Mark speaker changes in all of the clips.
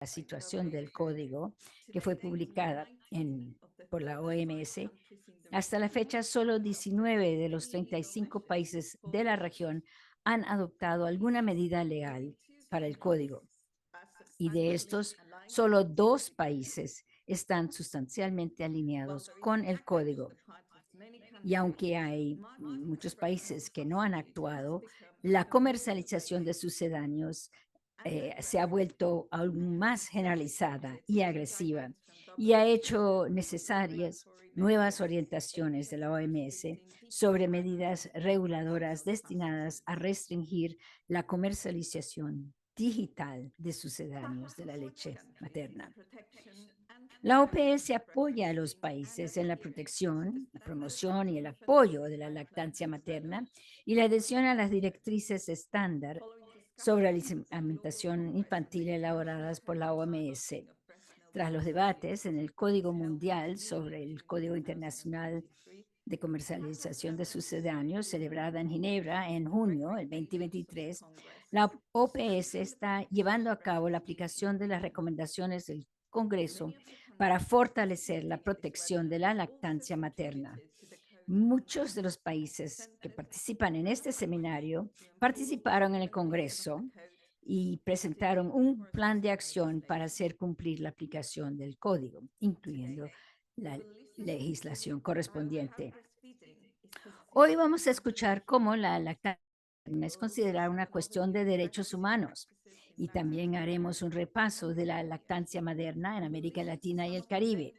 Speaker 1: la situación del código que fue publicada por la OMS, hasta la fecha solo 19 de los 35 países de la región han adoptado alguna medida legal para el código. Y de estos, solo 2 países están sustancialmente alineados con el código. Y aunque hay muchos países que no han actuado, la comercialización de sucedáneos se ha vuelto aún más generalizada y agresiva y ha hecho necesarias nuevas orientaciones de la OMS sobre medidas reguladoras destinadas a restringir la comercialización digital de sucedáneos de la leche materna. La OPS apoya a los países en la protección, la promoción y el apoyo de la lactancia materna y la adhesión a las directrices estándar sobre la alimentación infantil elaboradas por la OMS. Tras los debates en el Código Mundial sobre el Código Internacional de Comercialización de Sucedáneos, celebrada en Ginebra en junio del 2023, la OPS está llevando a cabo la aplicación de las recomendaciones del Congreso para fortalecer la protección de la lactancia materna. Muchos de los países que participan en este seminario participaron en el Congreso y presentaron un plan de acción para hacer cumplir la aplicación del código, incluyendo la legislación correspondiente. Hoy vamos a escuchar cómo la lactancia es considerada una cuestión de derechos humanos y también haremos un repaso de la lactancia materna en América Latina y el Caribe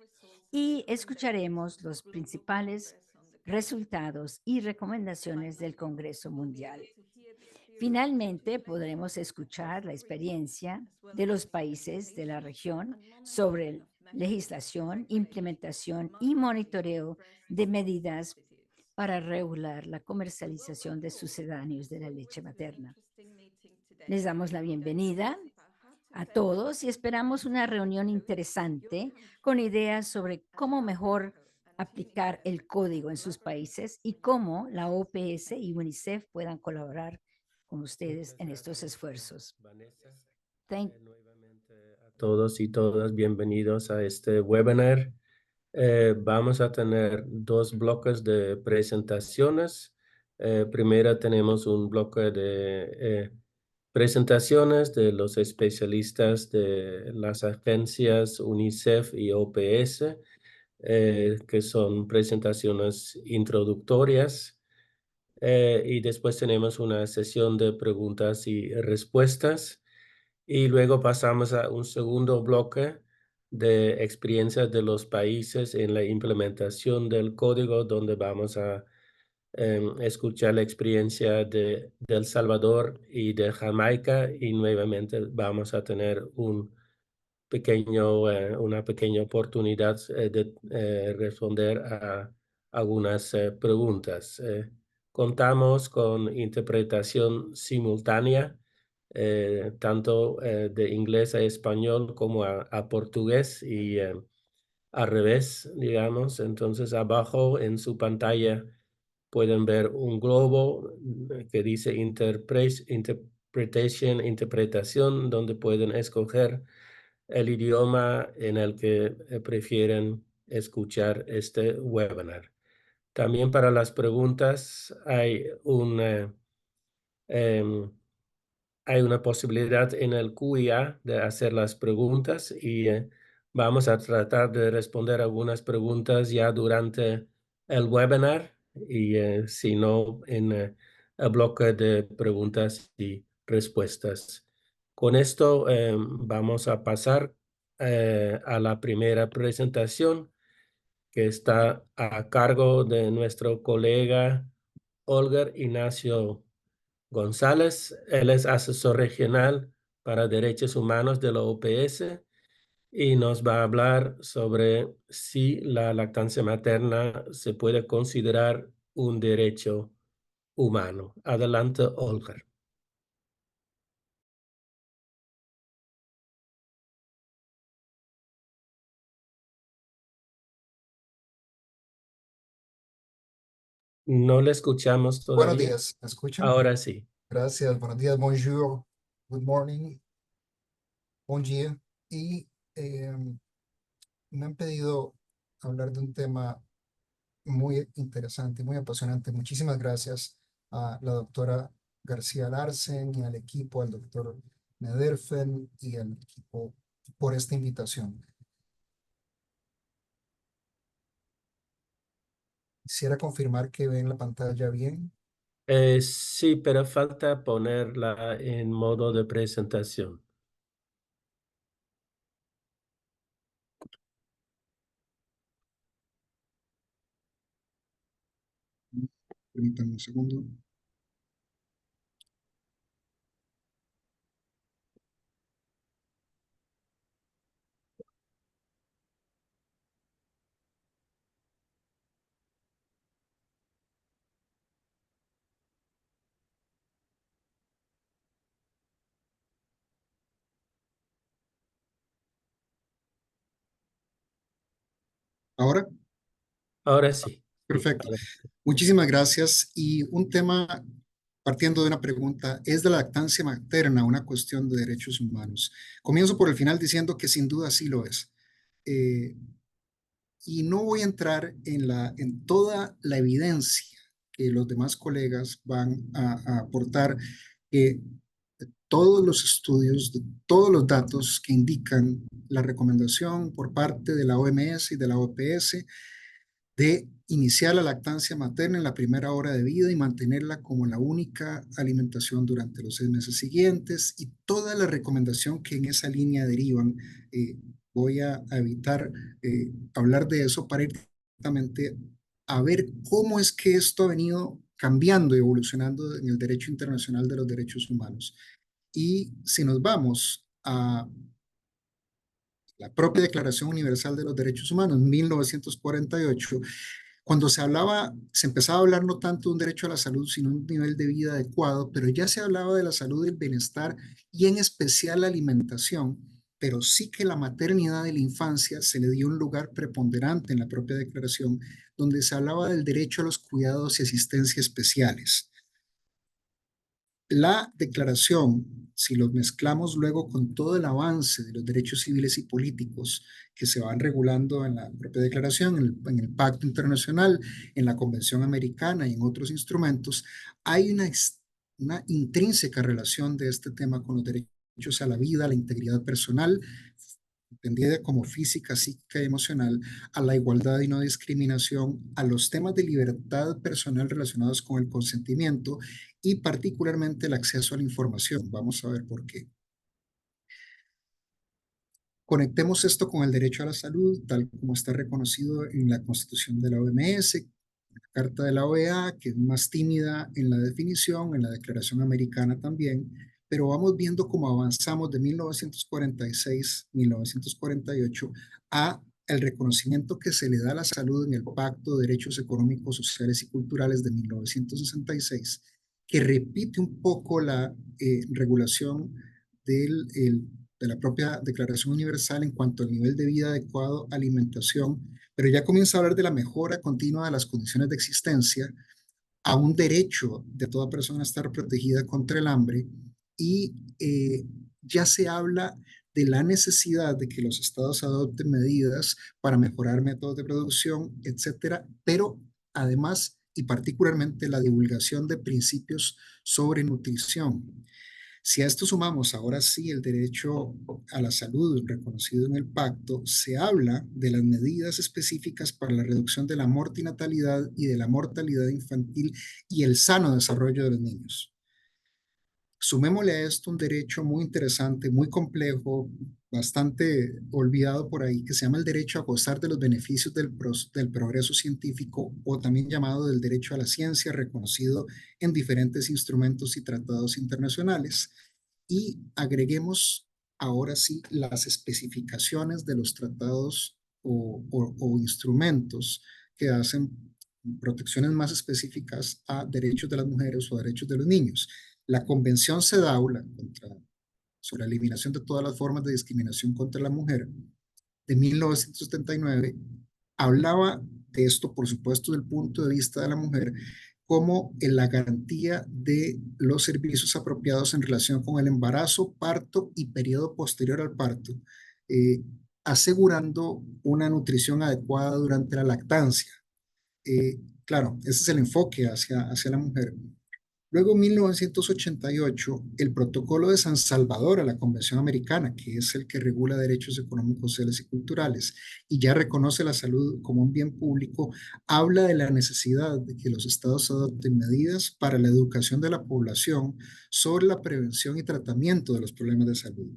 Speaker 1: y escucharemos los principales resultados y recomendaciones del Congreso Mundial. Finalmente, podremos escuchar la experiencia de los países de la región sobre legislación, implementación y monitoreo de medidas para regular la comercialización de sucedáneos de la leche materna. Les damos la bienvenida a todos y esperamos una reunión interesante con ideas sobre cómo mejor aplicar el código en sus países y cómo la OPS y UNICEF puedan colaborar con ustedes en estos esfuerzos.
Speaker 2: Nuevamente a todos y todas bienvenidos a este webinar. Vamos a tener 2 bloques de presentaciones. Primero tenemos un bloque de presentaciones de los especialistas de las agencias UNICEF y OPS, que son presentaciones introductorias. Y después tenemos una sesión de preguntas y respuestas. Y luego pasamos a un segundo bloque de experiencias de los países en la implementación del código, donde vamos a escuchar la experiencia de El Salvador y de Jamaica, y nuevamente vamos a tener una pequeña oportunidad de responder a algunas preguntas. Contamos con interpretación simultánea, tanto de inglés a español como a portugués y al revés, digamos. Entonces, abajo en su pantalla pueden ver un globo que dice interpretación, donde pueden escoger el idioma en el que prefieren escuchar este webinar. También para las preguntas hay una posibilidad en el QIA de hacer las preguntas y vamos a tratar de responder algunas preguntas ya durante el webinar y si no en el bloque de preguntas y respuestas. Con esto vamos a pasar a la primera presentación, que está a cargo de nuestro colega Olger Ignacio González. Él es asesor regional para derechos humanos de la OPS y nos va a hablar sobre si la lactancia materna se puede considerar un derecho humano. Adelante, Olger. No le escuchamos todavía.
Speaker 3: Buenos días, ¿me escuchan?
Speaker 2: Ahora sí.
Speaker 3: Gracias, buenos días, bonjour, good morning, bom dia. y me han pedido hablar de un tema muy interesante, muy apasionante. Muchísimas gracias a la doctora García Larsen y al equipo, al doctor Nederfen y al equipo por esta invitación. Quisiera confirmar que ven la pantalla bien.
Speaker 2: Sí, pero falta ponerla en modo de presentación.
Speaker 3: Permítanme un segundo. ¿Ahora?
Speaker 2: Ahora sí. Sí,
Speaker 3: Perfecto. Muchísimas gracias. Y un tema, partiendo de una pregunta, ¿es la lactancia materna una cuestión de derechos humanos? Comienzo por el final diciendo que sin duda sí lo es. Eh, y no voy a entrar en toda la evidencia que los demás colegas van a aportar, que todos los estudios, de todos los datos que indican la recomendación por parte de la OMS y de la OPS de iniciar la lactancia materna en la primera hora de vida y mantenerla como la única alimentación durante los 6 meses siguientes y toda la recomendación que en esa línea derivan. Voy a evitar hablar de eso para ir directamente a ver cómo es que esto ha venido cambiando y evolucionando en el derecho internacional de los derechos humanos. Y si nos vamos a la propia Declaración Universal de los Derechos Humanos, 1948, cuando se empezaba a hablar no tanto de un derecho a la salud, sino un nivel de vida adecuado, pero ya se hablaba de la salud y el bienestar y en especial la alimentación, pero sí que la maternidad y la infancia se le dio un lugar preponderante en la propia declaración, donde se hablaba del derecho a los cuidados y asistencia especiales. La declaración, si los mezclamos luego con todo el avance de los derechos civiles y políticos que se van regulando en la propia declaración, en el Pacto Internacional, en la Convención Americana y en otros instrumentos, hay una intrínseca relación de este tema con los derechos a la vida, a la integridad personal, entendida como física, psíquica y emocional, a la igualdad y no discriminación, a los temas de libertad personal relacionados con el consentimiento y particularmente el acceso a la información. Vamos a ver por qué. Conectemos esto con el derecho a la salud, tal como está reconocido en la Constitución de la OMS, la Carta de la OEA, que es más tímida en la definición, en la Declaración Americana también, pero vamos viendo cómo avanzamos de 1946, 1948 a el reconocimiento que se le da a la salud en el Pacto de Derechos Económicos, Sociales y Culturales de 1966, que repite un poco la regulación del de la propia Declaración Universal en cuanto al nivel de vida adecuado, alimentación, pero ya comienza a hablar de la mejora continua de las condiciones de existencia, a un derecho de toda persona a estar protegida contra el hambre y ya se habla de la necesidad de que los estados adopten medidas para mejorar métodos de producción, etcétera, pero además y particularmente la divulgación de principios sobre nutrición. Si a esto sumamos ahora sí el derecho a la salud reconocido en el pacto, se habla de las medidas específicas para la reducción de la mortinatalidad y de la mortalidad infantil y el sano desarrollo de los niños. Sumémosle a esto un derecho muy interesante, muy complejo, bastante olvidado por ahí, que se llama el derecho a gozar de los beneficios del progreso científico o también llamado del derecho a la ciencia, reconocido en diferentes instrumentos y tratados internacionales. Y agreguemos ahora sí las especificaciones de los tratados o instrumentos que hacen protecciones más específicas a derechos de las mujeres o derechos de los niños. La Convención CEDAW sobre la eliminación de todas las formas de discriminación contra la mujer de 1979 hablaba de esto, por supuesto, del punto de vista de la mujer, como en la garantía de los servicios apropiados en relación con el embarazo, parto y periodo posterior al parto, asegurando una nutrición adecuada durante la lactancia. Claro, ese es el enfoque hacia la mujer. Luego, en 1988, el Protocolo de San Salvador a la Convención Americana, que es el que regula derechos económicos, sociales y culturales, y ya reconoce la salud como un bien público, habla de la necesidad de que los estados adopten medidas para la educación de la población sobre la prevención y tratamiento de los problemas de salud.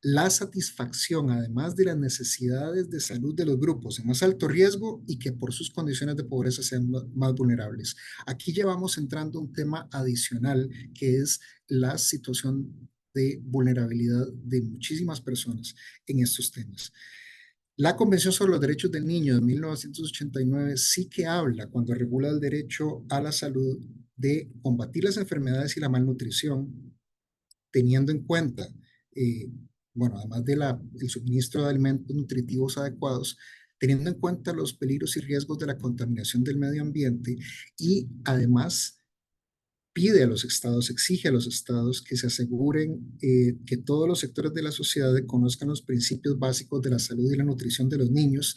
Speaker 3: La satisfacción, además de las necesidades de salud de los grupos en más alto riesgo y que por sus condiciones de pobreza sean más vulnerables. Aquí ya vamos entrando a un tema adicional que es la situación de vulnerabilidad de muchísimas personas en estos temas. La Convención sobre los Derechos del Niño de 1989 sí que habla, cuando regula el derecho a la salud, de combatir las enfermedades y la malnutrición, teniendo en cuenta bueno, además del suministro de alimentos nutritivos adecuados, teniendo en cuenta los peligros y riesgos de la contaminación del medio ambiente y además pide a los estados, exige a los estados que se aseguren que todos los sectores de la sociedad conozcan los principios básicos de la salud y la nutrición de los niños,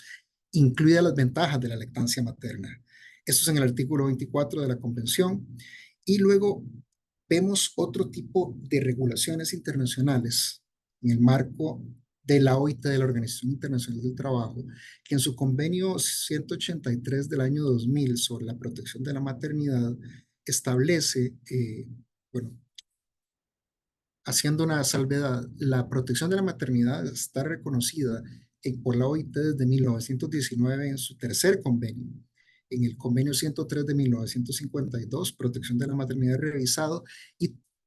Speaker 3: incluidas las ventajas de la lactancia materna. Esto es en el artículo 24 de la Convención. Y luego vemos otro tipo de regulaciones internacionales en el marco de la OIT, de la Organización Internacional del Trabajo, que en su convenio 183 del año 2000 sobre la protección de la maternidad establece, bueno, haciendo una salvedad, la protección de la maternidad está reconocida por la OIT desde 1919 en su tercer convenio. En el convenio 103 de 1952, protección de la maternidad revisado,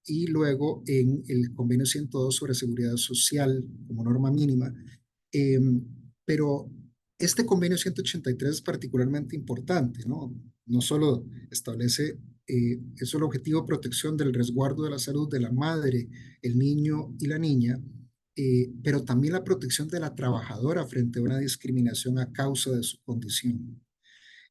Speaker 3: y luego en el convenio 102 sobre seguridad social como norma mínima. Pero este convenio 183 es particularmente importante, ¿no? No solo establece es el objetivo de protección del resguardo de la salud de la madre, el niño y la niña, pero también la protección de la trabajadora frente a una discriminación a causa de su condición.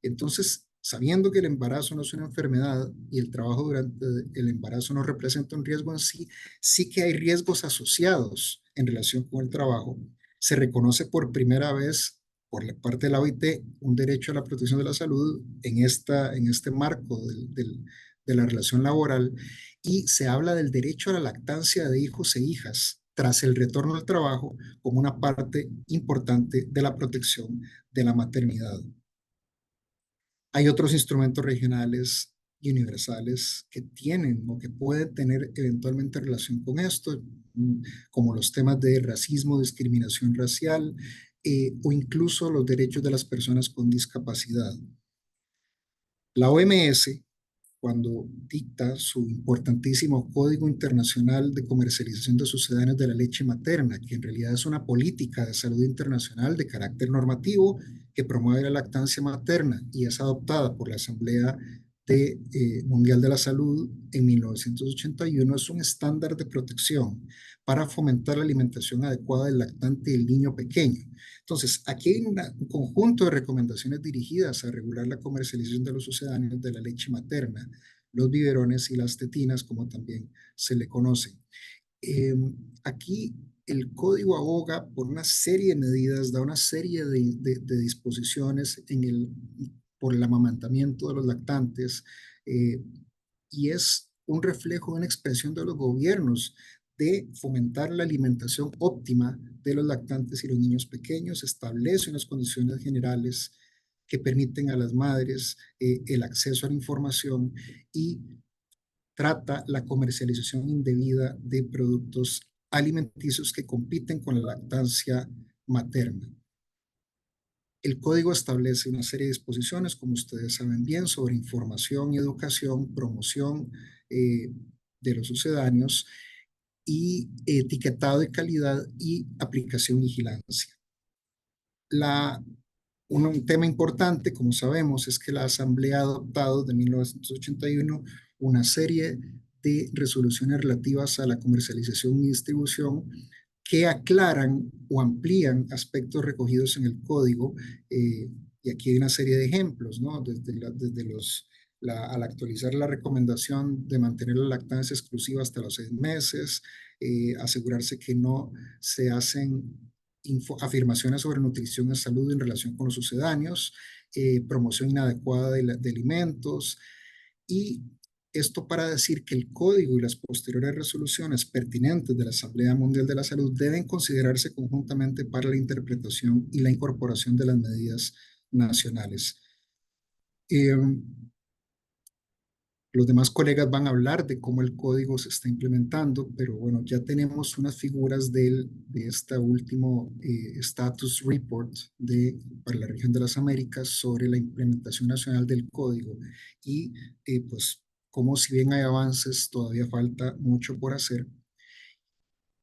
Speaker 3: Entonces, sabiendo que el embarazo no es una enfermedad y el trabajo durante el embarazo no representa un riesgo en sí, sí que hay riesgos asociados en relación con el trabajo. Se reconoce por primera vez por la parte de la OIT un derecho a la protección de la salud en este marco de la relación laboral, y se habla del derecho a la lactancia de hijos e hijas tras el retorno al trabajo como una parte importante de la protección de la maternidad. Hay otros instrumentos regionales y universales que tienen o que pueden tener eventualmente relación con esto, como los temas de racismo, discriminación racial, o incluso los derechos de las personas con discapacidad. La OMS, cuando dicta su importantísimo Código Internacional de Comercialización de Sucedáneos de la Leche Materna, que en realidad es una política de salud internacional de carácter normativo que promueve la lactancia materna y es adoptada por la Asamblea Mundial de la Salud en 1981, es un estándar de protección para fomentar la alimentación adecuada del lactante y del niño pequeño. Entonces, aquí hay un conjunto de recomendaciones dirigidas a regular la comercialización de los sucedáneos de la leche materna, los biberones y las tetinas, como también se le conoce. Aquí el código aboga por una serie de medidas, da una serie de disposiciones por el amamantamiento de los lactantes, y es un reflejo de una expresión de los gobiernos de fomentar la alimentación óptima de los lactantes y los niños pequeños, establece unas condiciones generales que permiten a las madres el acceso a la información y trata la comercialización indebida de productos alimenticios que compiten con la lactancia materna. El código establece una serie de disposiciones, como ustedes saben bien, sobre información y educación, promoción de los sucedáneos y etiquetado de calidad y aplicación y vigilancia. Un tema importante, como sabemos, es que la Asamblea ha adoptado de 1981 una serie de resoluciones relativas a la comercialización y distribución que aclaran o amplían aspectos recogidos en el código, y aquí hay una serie de ejemplos, ¿no? Desde al actualizar la recomendación de mantener la lactancia exclusiva hasta los 6 meses, asegurarse que no se hacen afirmaciones sobre nutrición y salud en relación con los sucedáneos, promoción inadecuada de alimentos, y esto para decir que el código y las posteriores resoluciones pertinentes de la Asamblea Mundial de la Salud deben considerarse conjuntamente para la interpretación y la incorporación de las medidas nacionales. Los demás colegas van a hablar de cómo el código se está implementando, pero bueno, ya tenemos unas figuras de este último status report para la región de las Américas sobre la implementación nacional del código y pues como si bien hay avances, todavía falta mucho por hacer.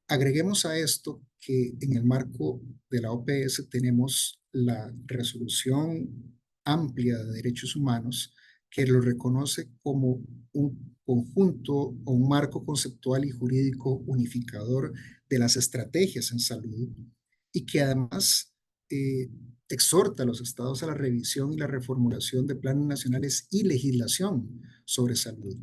Speaker 3: Agreguemos a esto que en el marco de la OPS tenemos la resolución amplia de derechos humanos que lo reconoce como un conjunto o un marco conceptual y jurídico unificador de las estrategias en salud y que además exhorta a los estados a la revisión y la reformulación de planes nacionales y legislación sobre salud.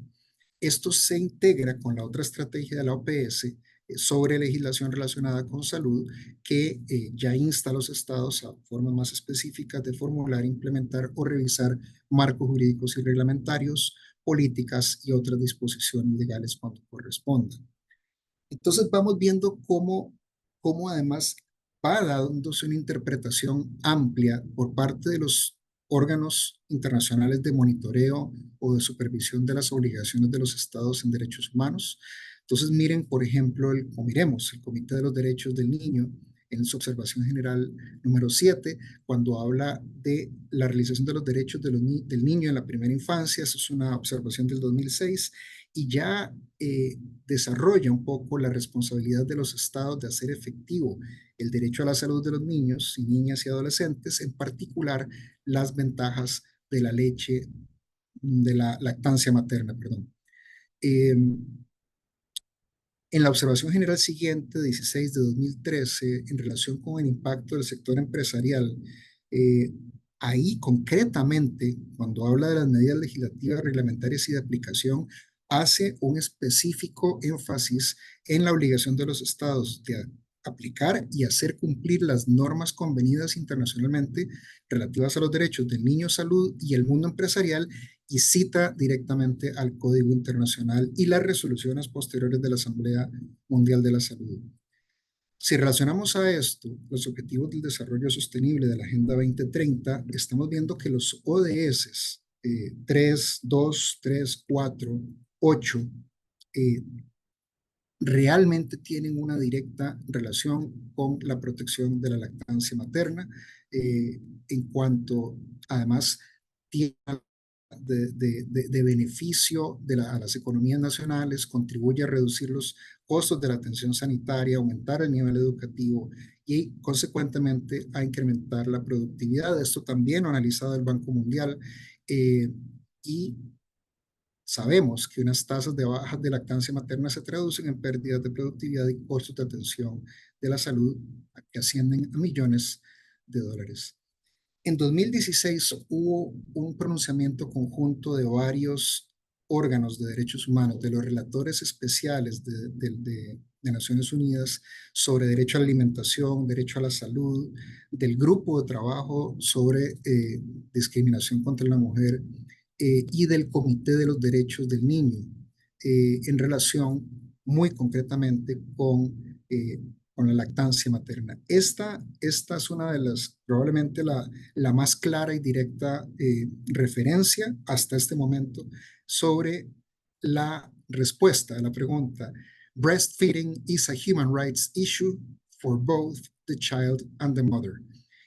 Speaker 3: Esto se integra con la otra estrategia de la OPS sobre legislación relacionada con salud que ya insta a los estados a formas más específicas de formular, implementar o revisar marcos jurídicos y reglamentarios, políticas y otras disposiciones legales cuando corresponda. Entonces vamos viendo cómo además va dándose una interpretación amplia por parte de los órganos internacionales de monitoreo o de supervisión de las obligaciones de los estados en derechos humanos. Entonces miren, por ejemplo, miremos el Comité de los Derechos del Niño en su observación general número 7, cuando habla de la realización de los derechos del niño en la primera infancia. Eso es una observación del 2006 y ya desarrolla un poco la responsabilidad de los estados de hacer efectivo el derecho a la salud de los niños y niñas y adolescentes, en particular las ventajas de la leche, de la lactancia materna, perdón. En la observación general siguiente, 16 de 2013, en relación con el impacto del sector empresarial, ahí concretamente, cuando habla de las medidas legislativas, reglamentarias y de aplicación, hace un específico énfasis en la obligación de los estados de aplicar y hacer cumplir las normas convenidas internacionalmente relativas a los derechos del niño, salud y el mundo empresarial, y cita directamente al Código Internacional y las resoluciones posteriores de la Asamblea Mundial de la Salud. Si relacionamos a esto los objetivos del desarrollo sostenible de la Agenda 2030, estamos viendo que los ODS 3, 2, 3, 4, 8 realmente tienen una directa relación con la protección de la lactancia materna, en cuanto además tiene de beneficio a las economías nacionales, contribuye a reducir los costos de la atención sanitaria, aumentar el nivel educativo y consecuentemente a incrementar la productividad. Esto también lo ha analizado el Banco Mundial y sabemos que unas tasas de bajas de lactancia materna se traducen en pérdidas de productividad y costos de atención de la salud que ascienden a millones de dólares. En 2016 hubo un pronunciamiento conjunto de varios órganos de derechos humanos, de los relatores especiales de Naciones Unidas sobre derecho a la alimentación, derecho a la salud, del grupo de trabajo sobre discriminación contra la mujer y del Comité de los Derechos del Niño en relación muy concretamente con la lactancia materna. Esta es una de las, probablemente la más clara y directa referencia hasta este momento sobre la respuesta a la pregunta: breastfeeding is a human rights issue for both the child and the mother.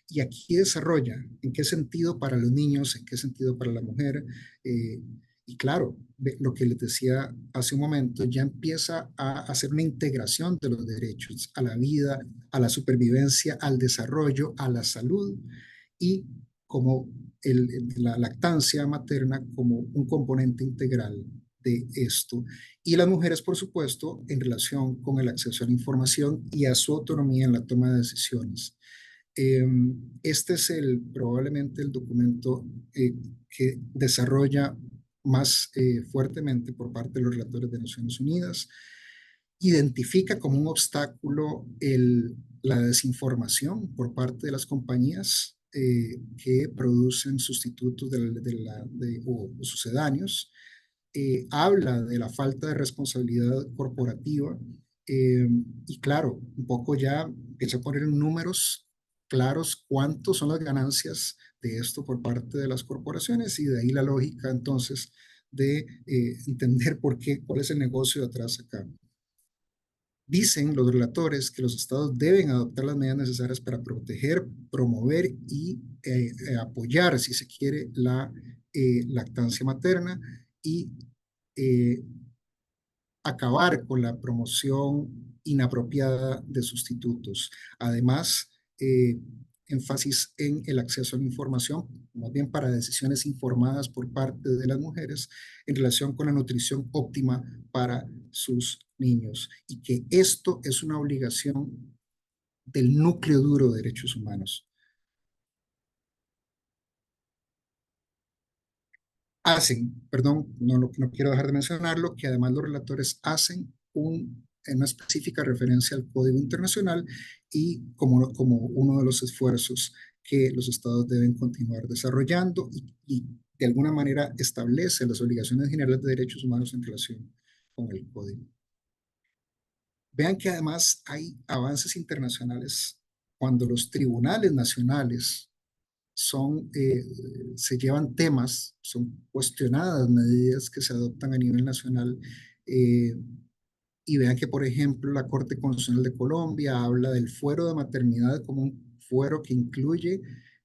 Speaker 3: Y aquí desarrolla en qué sentido para los niños, en qué sentido para la mujer. Y claro, lo que les decía hace un momento, ya empieza a hacer una integración de los derechos a la vida, a la supervivencia, al desarrollo, a la salud y como la lactancia materna como un componente integral de esto. Y las mujeres, por supuesto, en relación con el acceso a la información y a su autonomía en la toma de decisiones. Este es probablemente el documento que desarrolla más fuertemente por parte de los relatores de Naciones Unidas. Identifica como un obstáculo la desinformación por parte de las compañías que producen sustitutos o sucedáneos. Habla de la falta de responsabilidad corporativa y claro, un poco ya empieza a poner en números claros cuántos son las ganancias de esto por parte de las corporaciones y de ahí la lógica entonces de entender cuál es el negocio detrás acá. Dicen los relatores que los estados deben adoptar las medidas necesarias para proteger, promover y apoyar, si se quiere, la lactancia materna y acabar con la promoción inapropiada de sustitutos. Además, énfasis en el acceso a la información, más bien para decisiones informadas por parte de las mujeres en relación con la nutrición óptima para sus niños y que esto es una obligación del núcleo duro de derechos humanos. No quiero dejar de mencionarlo, que además los relatores hacen una específica referencia al Código Internacional y como uno de los esfuerzos que los estados deben continuar desarrollando y de alguna manera establece las obligaciones generales de derechos humanos en relación con el Código. Vean que además hay avances internacionales cuando los tribunales nacionales se llevan temas, son cuestionadas medidas que se adoptan a nivel nacional. Y vean que, por ejemplo, la Corte Constitucional de Colombia habla del fuero de maternidad como un fuero que incluye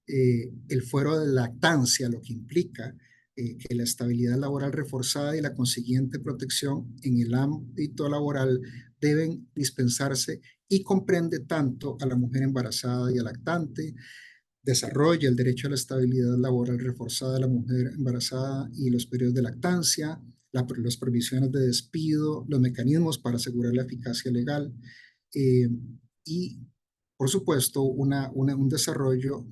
Speaker 3: el fuero de lactancia, lo que implica que la estabilidad laboral reforzada y la consiguiente protección en el ámbito laboral deben dispensarse y comprende tanto a la mujer embarazada y al lactante, desarrolla el derecho a la estabilidad laboral reforzada de la mujer embarazada y los periodos de lactancia, las prohibiciones de despido, los mecanismos para asegurar la eficacia legal y, por supuesto, un desarrollo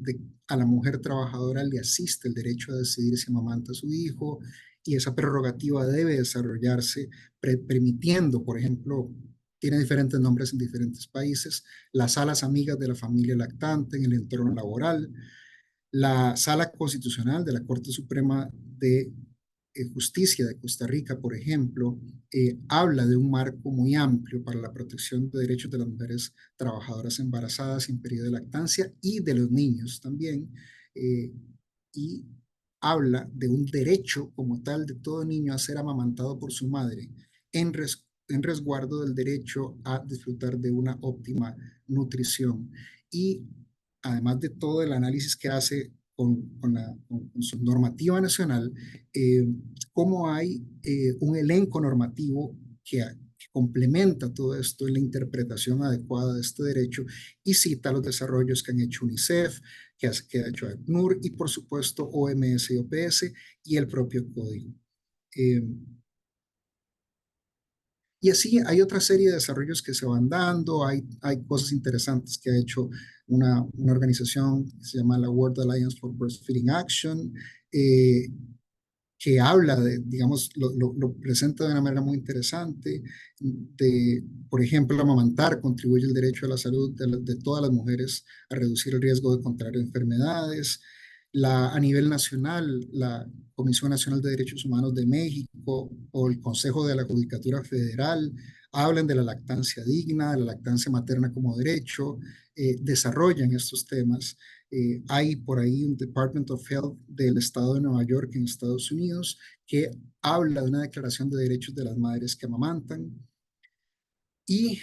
Speaker 3: a la mujer trabajadora le asiste el derecho a decidir si amamanta a su hijo y esa prerrogativa debe desarrollarse permitiendo, por ejemplo, tiene diferentes nombres en diferentes países, las salas amigas de la familia lactante en el entorno laboral, la Sala Constitucional de la Corte Suprema de Justicia de Costa Rica, por ejemplo, habla de un marco muy amplio para la protección de derechos de las mujeres trabajadoras embarazadas en periodo de lactancia y de los niños también, y habla de un derecho como tal de todo niño a ser amamantado por su madre en resguardo del derecho a disfrutar de una óptima nutrición. Y además de todo el análisis que hace con su normativa nacional, cómo hay un elenco normativo que complementa todo esto en la interpretación adecuada de este derecho y cita los desarrollos que han hecho UNICEF, que ha hecho ACNUR y por supuesto OMS y OPS y el propio código. Y así hay otra serie de desarrollos que se van dando, hay cosas interesantes que ha hecho una organización que se llama la World Alliance for Breastfeeding Action, que habla digamos, lo presenta de una manera muy interesante, por ejemplo, amamantar contribuye al derecho a la salud de todas las mujeres a reducir el riesgo de contraer enfermedades. A nivel nacional, la Comisión Nacional de Derechos Humanos de México o el Consejo de la Judicatura Federal hablan de la lactancia digna, de la lactancia materna como derecho, desarrollan estos temas. Hay por ahí un Department of Health del estado de Nueva York en Estados Unidos que habla de una declaración de derechos de las madres que amamantan. Y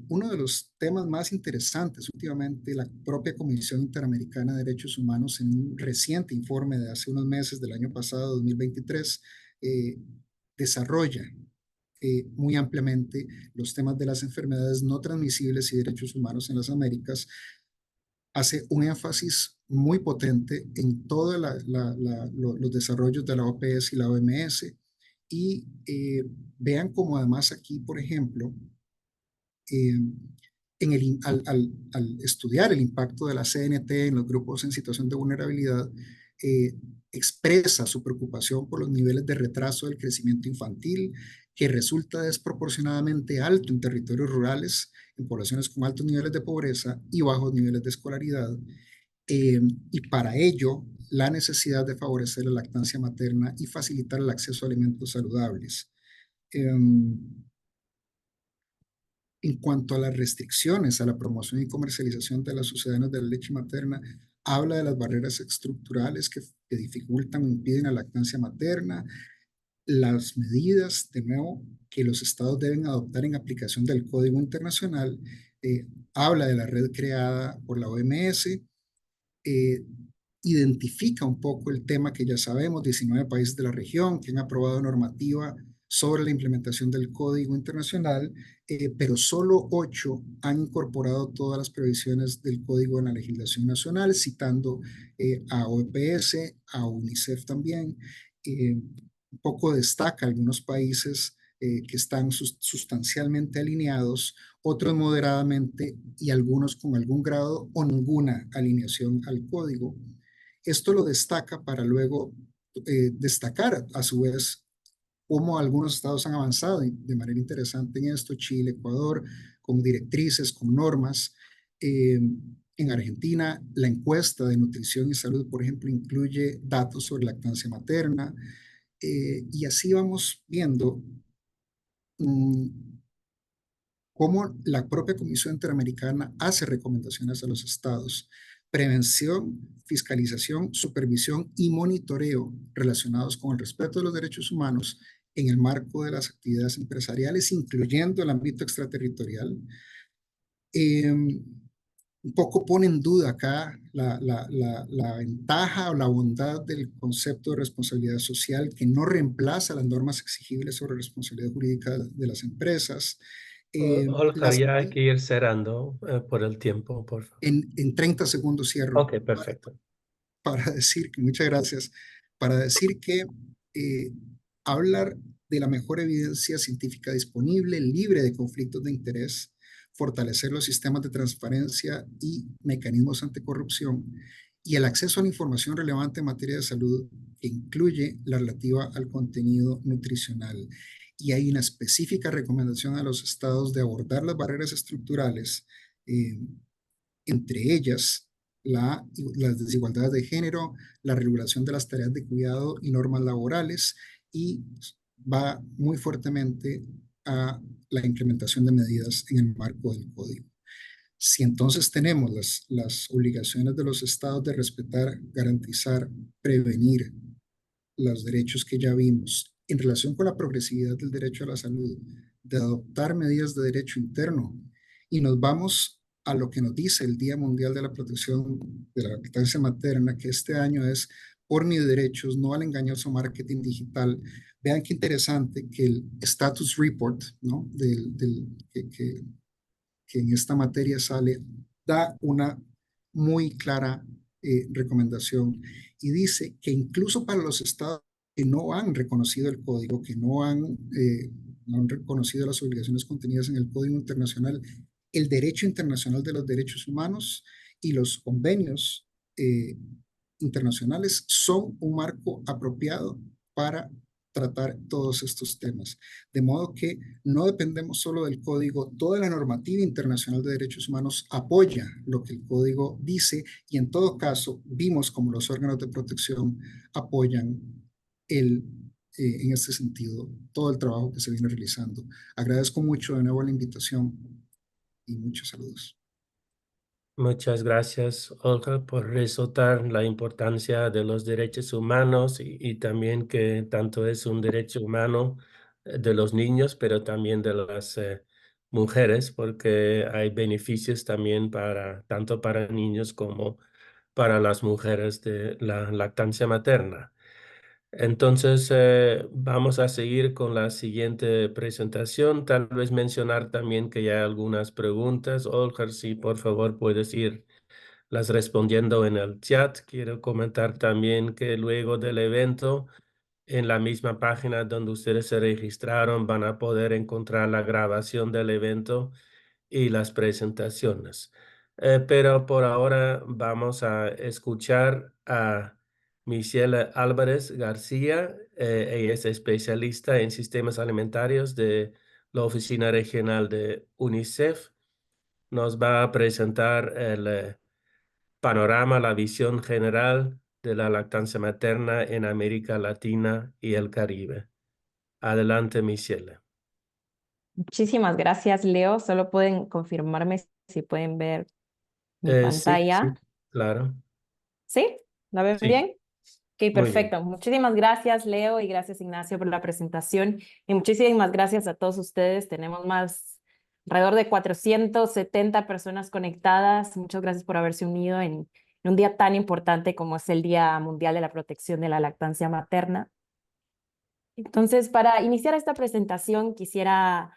Speaker 3: uno de los temas más interesantes últimamente, la propia Comisión Interamericana de Derechos Humanos en un reciente informe de hace unos meses del año pasado, 2023, desarrolla muy ampliamente los temas de las enfermedades no transmisibles y derechos humanos en las Américas. Hace un énfasis muy potente en todos los desarrollos de la OPS y la OMS y vean cómo además aquí, por ejemplo, al estudiar el impacto de la CNT en los grupos en situación de vulnerabilidad, expresa su preocupación por los niveles de retraso del crecimiento infantil, que resulta desproporcionadamente alto en territorios rurales, en poblaciones con altos niveles de pobreza y bajos niveles de escolaridad. Y para ello, la necesidad de favorecer la lactancia materna y facilitar el acceso a alimentos saludables. En cuanto a las restricciones a la promoción y comercialización de las sucedáneas de la leche materna, habla de las barreras estructurales que dificultan o impiden la lactancia materna, las medidas, de nuevo, que los estados deben adoptar en aplicación del Código Internacional, habla de la red creada por la OMS, identifica un poco el tema que ya sabemos, 19 países de la región que han aprobado normativa sobre la implementación del Código Internacional, pero solo 8 han incorporado todas las previsiones del Código en la legislación nacional, citando a OPS, a UNICEF también. Un poco destaca algunos países que están sustancialmente alineados, otros moderadamente y algunos con algún grado o ninguna alineación al código. Esto lo destaca para luego destacar a su vez cómo algunos estados han avanzado de manera interesante en esto, Chile, Ecuador, con directrices, con normas. En Argentina, la encuesta de nutrición y salud, por ejemplo, incluye datos sobre lactancia materna, y así vamos viendo cómo la propia Comisión Interamericana hace recomendaciones a los estados. Prevención, fiscalización, supervisión y monitoreo relacionados con el respeto de los derechos humanos en el marco de las actividades empresariales, incluyendo el ámbito extraterritorial. Un poco pone en duda acá la ventaja o la bondad del concepto de responsabilidad social, que no reemplaza las normas exigibles sobre responsabilidad jurídica de las empresas.
Speaker 2: Olga, ya hay que ir cerrando por el tiempo, por favor.
Speaker 3: En 30 segundos cierro.
Speaker 2: Ok, perfecto.
Speaker 3: Para decir que, muchas gracias, para decir que hablar de la mejor evidencia científica disponible, libre de conflictos de interés, fortalecer los sistemas de transparencia y mecanismos anticorrupción, y el acceso a la información relevante en materia de salud, que incluye la relativa al contenido nutricional. Y hay una específica recomendación a los estados de abordar las barreras estructurales, entre ellas las desigualdades de género, la regulación de las tareas de cuidado y normas laborales, y va muy fuertemente a la implementación de medidas en el marco del código. Si entonces tenemos las obligaciones de los estados de respetar, garantizar, prevenir los derechos que ya vimos en relación con la progresividad del derecho a la salud, de adoptar medidas de derecho interno, y nos vamos a lo que nos dice el Día Mundial de la Protección de la Lactancia Materna, que este año es por mis derechos, no al engañoso marketing digital. Vean qué interesante que el status report, ¿no? Que en esta materia sale, da una muy clara recomendación, y dice que incluso para los estados que no han reconocido el código, que no han reconocido las obligaciones contenidas en el Código Internacional, el derecho internacional de los derechos humanos y los convenios internacionales son un marco apropiado para tratar todos estos temas. De modo que no dependemos solo del código, toda la normativa internacional de derechos humanos apoya lo que el código dice, y en todo caso vimos como los órganos de protección apoyan en este sentido todo el trabajo que se viene realizando. Agradezco mucho de nuevo la invitación y muchos saludos.
Speaker 2: Muchas gracias, Olga, por resaltar la importancia de los derechos humanos y también que tanto es un derecho humano de los niños, pero también de las mujeres, porque hay beneficios también tanto para niños como para las mujeres de la lactancia materna. Entonces, vamos a seguir con la siguiente presentación. Tal vez mencionar también que ya hay algunas preguntas. Olga, si por favor puedes ir las respondiendo en el chat. Quiero comentar también que luego del evento, en la misma página donde ustedes se registraron, van a poder encontrar la grabación del evento y las presentaciones. Pero por ahora vamos a escuchar a Michelle Álvarez García. Ella es especialista en sistemas alimentarios de la Oficina Regional de UNICEF. Nos va a presentar el panorama, la visión general de la lactancia materna en América Latina y el Caribe. Adelante, Michelle.
Speaker 4: Muchísimas gracias, Leo. Solo pueden confirmarme si pueden ver mi
Speaker 2: Sí,
Speaker 4: pantalla.
Speaker 2: claro.
Speaker 4: ¿Sí? ¿La ven
Speaker 2: Sí,
Speaker 4: bien? Ok,
Speaker 2: muy bien.
Speaker 4: perfecto. Muchísimas gracias, Leo, y gracias, Ignacio, por la presentación. Y muchísimas gracias a todos ustedes. Tenemos alrededor de 470 personas conectadas. Muchas gracias por haberse unido en un día tan importante como es el Día Mundial de la Protección de la Lactancia Materna. Entonces, para iniciar esta presentación, quisiera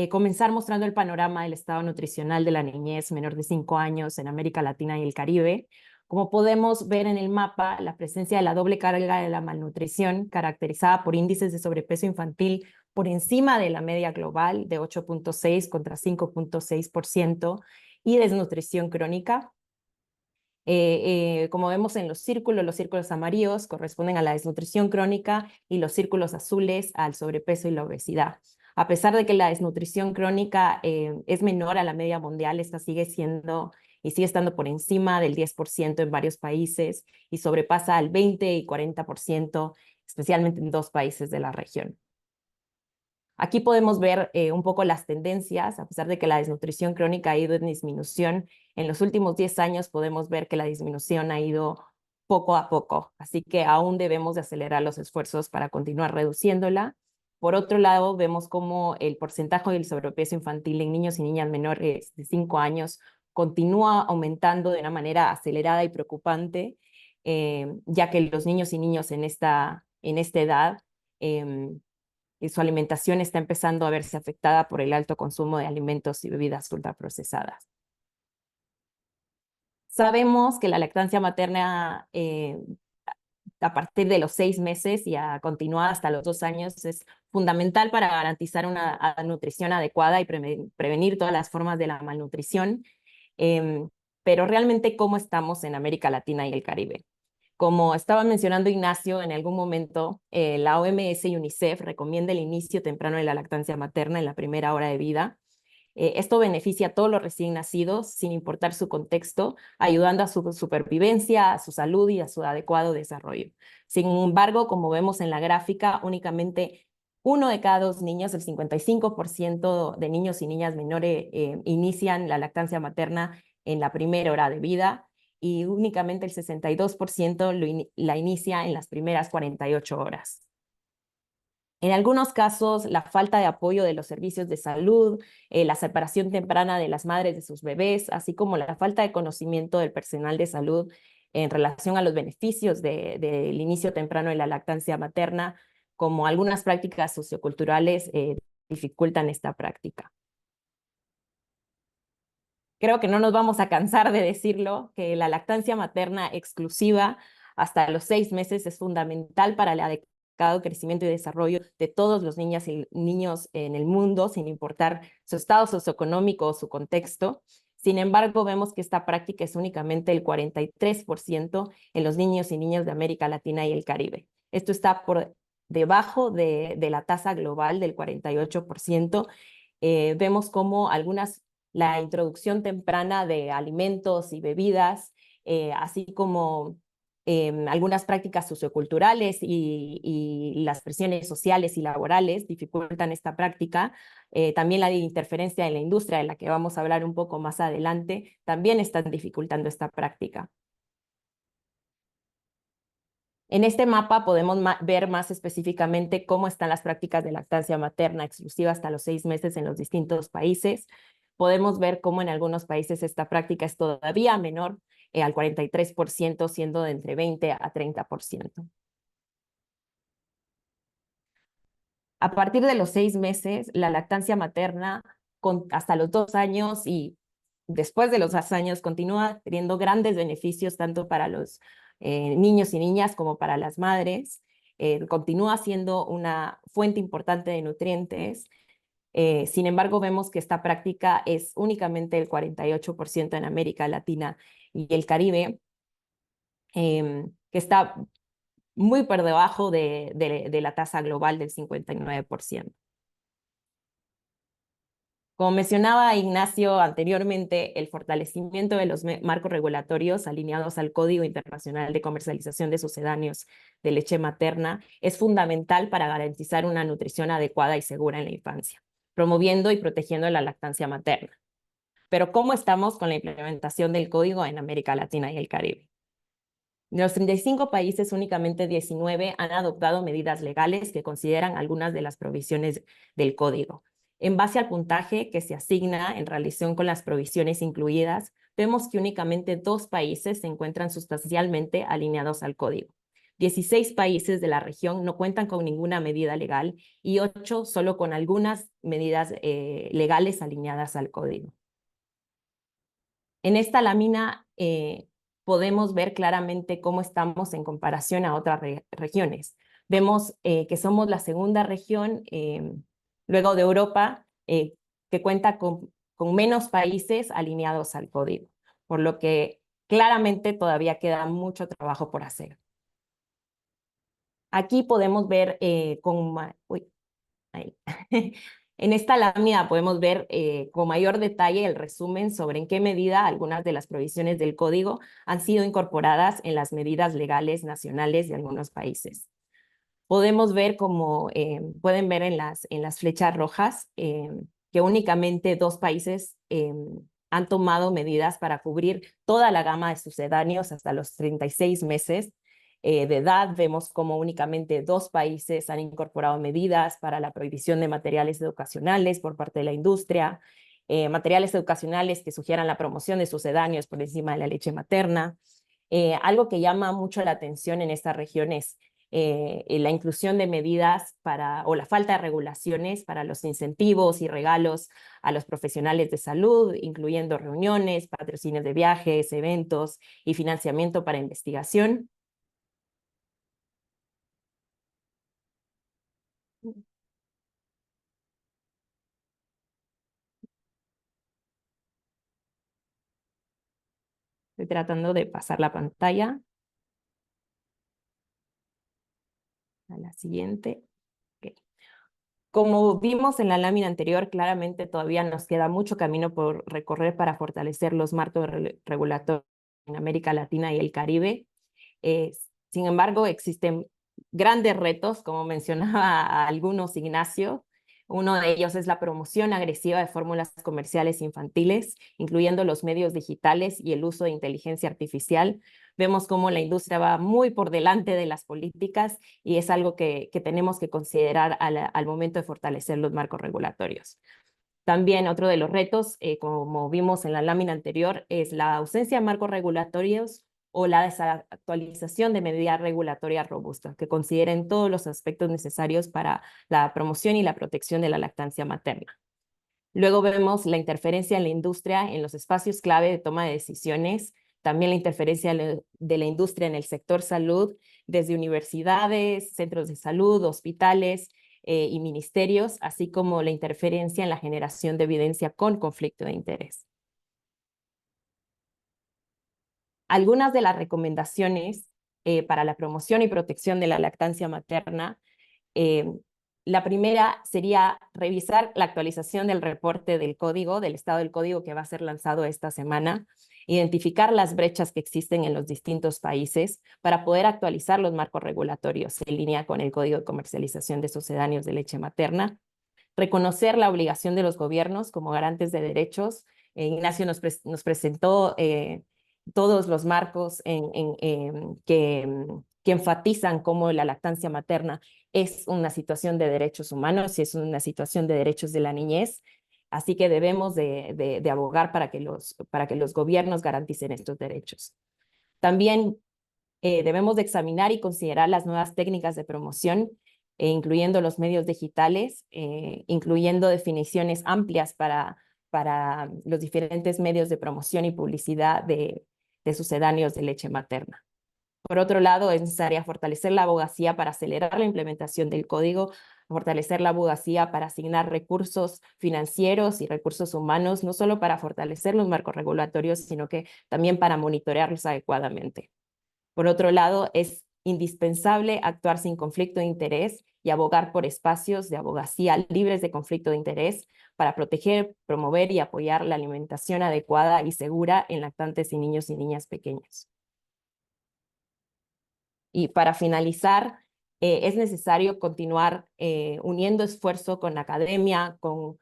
Speaker 4: comenzar mostrando el panorama del estado nutricional de la niñez menor de 5 años en América Latina y el Caribe. Como podemos ver en el mapa, la presencia de la doble carga de la malnutrición, caracterizada por índices de sobrepeso infantil por encima de la media global de 8.6 contra 5.6% y desnutrición crónica. Como vemos en los círculos amarillos corresponden a la desnutrición crónica y los círculos azules al sobrepeso y la obesidad. A pesar de que la desnutrición crónica es menor a la media mundial, esta sigue siendo y sigue estando por encima del 10% en varios países y sobrepasa al 20 y 40%, especialmente en 2 países de la región. Aquí podemos ver un poco las tendencias, a pesar de que la desnutrición crónica ha ido en disminución. En los últimos 10 años podemos ver que la disminución ha ido poco a poco, así que aún debemos de acelerar los esfuerzos para continuar reduciéndola. Por otro lado, vemos cómo el porcentaje del sobrepeso infantil en niños y niñas menores de 5 años continúa aumentando de una manera acelerada y preocupante, ya que los niños y niñas en esta edad y su alimentación está empezando a verse afectada por el alto consumo de alimentos y bebidas ultraprocesadas. Sabemos que la lactancia materna a partir de los 6 meses y a continuar hasta los 2 años es fundamental para garantizar una nutrición adecuada y prevenir todas las formas de la malnutrición. Pero realmente, ¿cómo estamos en América Latina y el Caribe? Como estaba mencionando Ignacio, en algún momento la OMS y UNICEF recomienda el inicio temprano de la lactancia materna en la primera hora de vida. Esto beneficia a todos los recién nacidos, sin importar su contexto, ayudando a su supervivencia, a su salud y a su adecuado desarrollo. Sin embargo, como vemos en la gráfica, únicamente 1 de cada 2 niños, el 55% de niños y niñas menores, inician la lactancia materna en la primera hora de vida, y únicamente el 62% la inicia en las primeras 48 horas. En algunos casos, la falta de apoyo de los servicios de salud, la separación temprana de las madres de sus bebés, así como la falta de conocimiento del personal de salud en relación a los beneficios del inicio temprano de la lactancia materna, como algunas prácticas socioculturales, dificultan esta práctica. Creo que no nos vamos a cansar de decirlo, que la lactancia materna exclusiva hasta los 6 meses es fundamental para el adecuado crecimiento y desarrollo de todos los niñas y niños en el mundo, sin importar su estado socioeconómico o su contexto. Sin embargo, vemos que esta práctica es únicamente el 43% en los niños y niñas de América Latina y el Caribe. Esto está por debajo de la tasa global del 48%. Vemos cómo la introducción temprana de alimentos y bebidas, así como algunas prácticas socioculturales y las presiones sociales y laborales dificultan esta práctica. También la interferencia en la industria, de la que vamos a hablar un poco más adelante, también están dificultando esta práctica. En este mapa podemos ver más específicamente cómo están las prácticas de lactancia materna exclusiva hasta los 6 meses en los distintos países. Podemos ver cómo en algunos países esta práctica es todavía menor, al 43%, siendo de entre 20 a 30%. A partir de los 6 meses, la lactancia materna hasta los 2 años y después de los 2 años continúa teniendo grandes beneficios tanto para los niños y niñas como para las madres. Continúa siendo una fuente importante de nutrientes. Sin embargo, vemos que esta práctica es únicamente el 48% en América Latina y el Caribe, que está muy por debajo de la tasa global del 59%. Como mencionaba Ignacio anteriormente, el fortalecimiento de los marcos regulatorios alineados al Código Internacional de Comercialización de Sucedáneos de Leche Materna es fundamental para garantizar una nutrición adecuada y segura en la infancia, promoviendo y protegiendo la lactancia materna. Pero ¿cómo estamos con la implementación del código en América Latina y el Caribe? De los 35 países, únicamente 19 han adoptado medidas legales que consideran algunas de las provisiones del código. En base al puntaje que se asigna en relación con las provisiones incluidas, vemos que únicamente 2 países se encuentran sustancialmente alineados al código. 16 países de la región no cuentan con ninguna medida legal y 8 solo con algunas medidas legales alineadas al código. En esta lámina podemos ver claramente cómo estamos en comparación a otras regiones. Vemos que somos la segunda región, luego de Europa, que cuenta con menos países alineados al código, por lo que claramente todavía queda mucho trabajo por hacer. Aquí podemos ver En esta lámina podemos ver con mayor detalle el resumen sobre en qué medida algunas de las provisiones del código han sido incorporadas en las medidas legales nacionales de algunos países. Podemos ver, como pueden ver en las flechas rojas, que únicamente 2 países han tomado medidas para cubrir toda la gama de sucedáneos hasta los 36 meses de edad. Vemos como únicamente 2 países han incorporado medidas para la prohibición de materiales educacionales por parte de la industria, materiales educacionales que sugieran la promoción de sucedáneos por encima de la leche materna. Algo que llama mucho la atención en esta región es la inclusión de medidas o la falta de regulaciones para los incentivos y regalos a los profesionales de salud, incluyendo reuniones, patrocinios de viajes, eventos y financiamiento para investigación. Estoy tratando de pasar la pantalla a la siguiente. Okay. Como vimos en la lámina anterior, claramente todavía nos queda mucho camino por recorrer para fortalecer los marcos regulatorios en América Latina y el Caribe. Sin embargo, existen grandes retos, como mencionaba algunos Ignacio. Uno de ellos es la promoción agresiva de fórmulas comerciales infantiles, incluyendo los medios digitales y el uso de inteligencia artificial. Vemos cómo la industria va muy por delante de las políticas y es algo que tenemos que considerar al momento de fortalecer los marcos regulatorios. También otro de los retos, como vimos en la lámina anterior, es la ausencia de marcos regulatorios o la desactualización de medidas regulatorias robustas que consideren todos los aspectos necesarios para la promoción y la protección de la lactancia materna. Luego vemos la interferencia en la industria en los espacios clave de toma de decisiones, también la interferencia de la industria en el sector salud, desde universidades, centros de salud, hospitales y ministerios, así como la interferencia en la generación de evidencia con conflicto de interés. Algunas de las recomendaciones para la promoción y protección de la lactancia materna. La primera sería revisar la actualización del reporte del código, del estado del código que va a ser lanzado esta semana, identificar las brechas que existen en los distintos países para poder actualizar los marcos regulatorios en línea con el Código de Comercialización de Sucedáneos de Leche Materna, reconocer la obligación de los gobiernos como garantes de derechos. Ignacio nos presentó todos los marcos que enfatizan cómo la lactancia materna es una situación de derechos humanos y es una situación de derechos de la niñez. Así que debemos de abogar para que los gobiernos garanticen estos derechos. También debemos de examinar y considerar las nuevas técnicas de promoción, incluyendo los medios digitales, incluyendo definiciones amplias para los diferentes medios de promoción y publicidad de sucedáneos de leche materna. Por otro lado, es necesaria fortalecer la abogacía para acelerar la implementación del código, fortalecer la abogacía para asignar recursos financieros y recursos humanos, no solo para fortalecer los marcos regulatorios, sino que también para monitorearlos adecuadamente. Por otro lado, es indispensable actuar sin conflicto de interés y abogar por espacios de abogacía libres de conflicto de interés para proteger, promover y apoyar la alimentación adecuada y segura en lactantes y niñas pequeños. Y para finalizar, es necesario continuar uniendo esfuerzo con la academia, con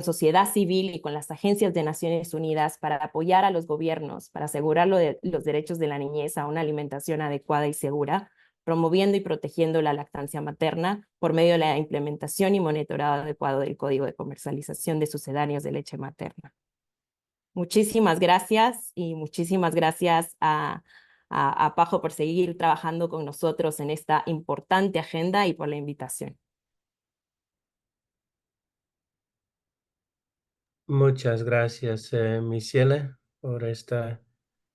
Speaker 4: sociedad civil y con las agencias de Naciones Unidas para apoyar a los gobiernos, para asegurar los derechos de la niñez a una alimentación adecuada y segura, promoviendo y protegiendo la lactancia materna por medio de la implementación y monitorado adecuado del Código de Comercialización de Sucedáneos de Leche Materna. Muchísimas gracias y muchísimas gracias a Pajo por seguir trabajando con nosotros en esta importante agenda y por la invitación.
Speaker 2: Muchas gracias, Michelle, por esta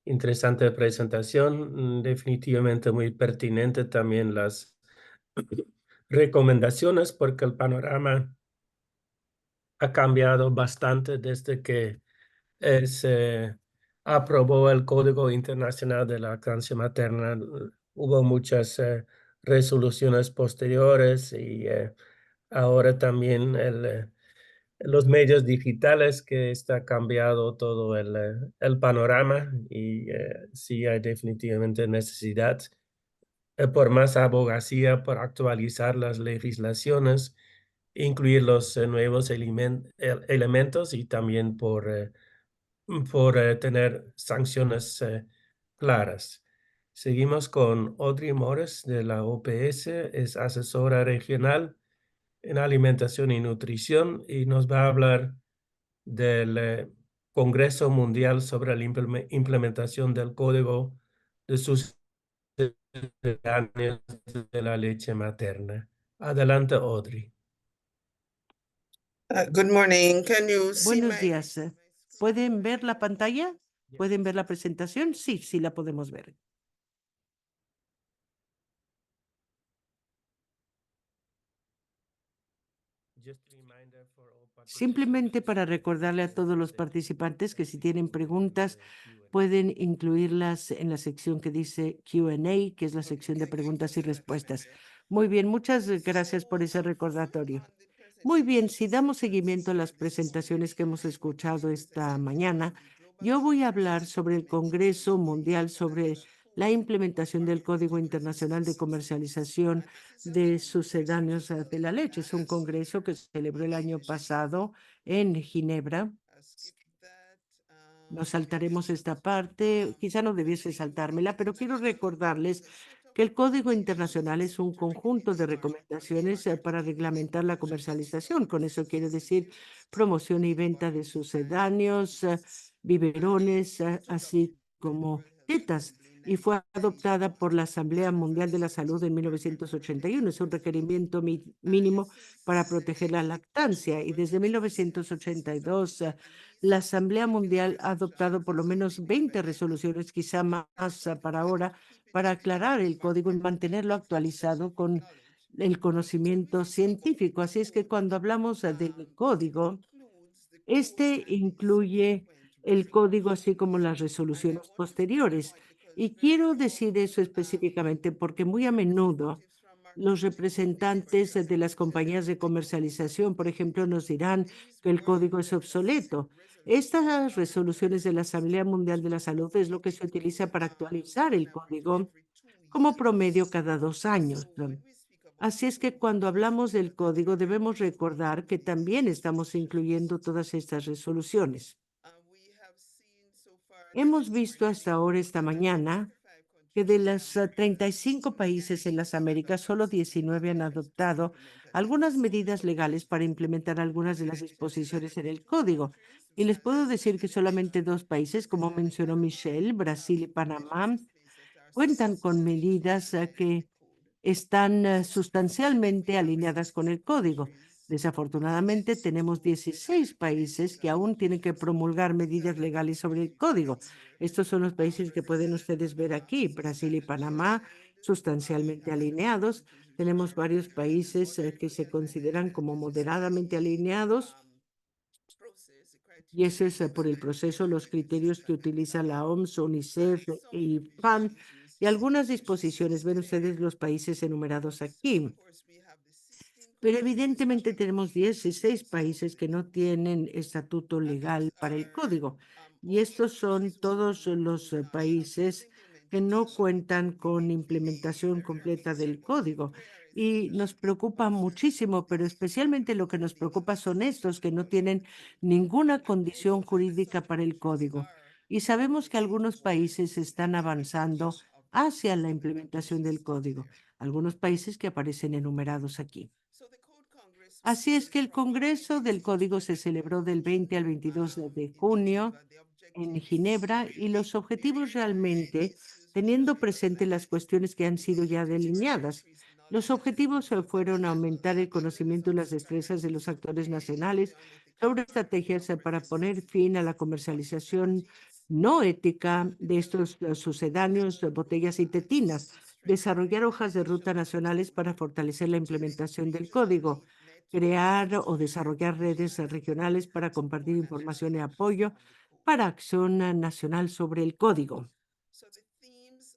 Speaker 2: interesante presentación. Definitivamente muy pertinente también las recomendaciones, porque el panorama ha cambiado bastante desde que se aprobó el Código Internacional de la Lactancia Materna. Hubo muchas resoluciones posteriores y ahora también los medios digitales que está cambiado todo el panorama y sí hay definitivamente necesidad por más abogacía, por actualizar las legislaciones, incluir los nuevos elementos y también por tener sanciones claras. Seguimos con Audrey Morris de la OPS, es asesora regional en alimentación y nutrición y nos va a hablar del Congreso Mundial sobre la implementación del Código de Sucedáneos de la Leche Materna. Adelante, Audrey.
Speaker 5: Good morning. Can you see
Speaker 6: Buenos
Speaker 5: my-
Speaker 6: días. ¿Pueden ver la pantalla? ¿Pueden ver la presentación? Sí, sí la podemos ver. Simplemente para recordarle a todos los participantes que si tienen preguntas pueden incluirlas en la sección que dice Q&A, que es la sección de preguntas y respuestas. Muy bien, muchas gracias por ese recordatorio. Muy bien, si damos seguimiento a las presentaciones que hemos escuchado esta mañana, yo voy a hablar sobre el Congreso Mundial sobre la implementación del Código Internacional de Comercialización de Sucedáneos de la Leche. Es un congreso que se celebró el año pasado en Ginebra. Nos saltaremos esta parte, quizá no debiese saltármela, pero quiero recordarles que el Código Internacional es un conjunto de recomendaciones para reglamentar la comercialización. Con eso quiere decir promoción y venta de sucedáneos, biberones, así como tetas, y fue adoptada por la Asamblea Mundial de la Salud en 1981. Es un requerimiento mínimo para proteger la lactancia y desde 1982 la Asamblea Mundial ha adoptado por lo menos 20 resoluciones, quizá más para ahora, para aclarar el código y mantenerlo actualizado con el conocimiento científico. Así es que cuando hablamos del código, este incluye el código así como las resoluciones posteriores. Y quiero decir eso específicamente porque muy a menudo los representantes de las compañías de comercialización, por ejemplo, nos dirán que el código es obsoleto. Estas resoluciones de la Asamblea Mundial de la Salud es lo que se utiliza para actualizar el código como promedio cada 2 años. Así es que cuando hablamos del código debemos recordar que también estamos incluyendo todas estas resoluciones. Hemos visto hasta ahora, esta mañana, que de los 35 países en las Américas, solo 19 han adoptado algunas medidas legales para implementar algunas de las disposiciones en el código. Y les puedo decir que solamente 2 países, como mencionó Michelle, Brasil y Panamá, cuentan con medidas que están sustancialmente alineadas con el código. Desafortunadamente, tenemos 16 países que aún tienen que promulgar medidas legales sobre el código. Estos son los países que pueden ustedes ver aquí, Brasil y Panamá, sustancialmente alineados. Tenemos varios países que se consideran como moderadamente alineados. Y ese es por el proceso, los criterios que utiliza la OMS, UNICEF y PAN y algunas disposiciones. Ven ustedes los países enumerados aquí. Pero evidentemente tenemos 16 países que no tienen estatuto legal para el código. Y estos son todos los países que no cuentan con implementación completa del código. Y nos preocupa muchísimo, pero especialmente lo que nos preocupa son estos que no tienen ninguna condición jurídica para el código. Y sabemos que algunos países están avanzando hacia la implementación del código, algunos países que aparecen enumerados aquí. Así es que el Congreso del Código se celebró del 20 al 22 de junio en Ginebra y los objetivos realmente, teniendo presente las cuestiones que han sido ya delineadas, los objetivos fueron aumentar el conocimiento y las destrezas de los actores nacionales sobre estrategias para poner fin a la comercialización no ética de estos sucedáneos, botellas y tetinas, desarrollar hojas de ruta nacionales para fortalecer la implementación del código, crear o desarrollar redes regionales para compartir información y apoyo para acción nacional sobre el código.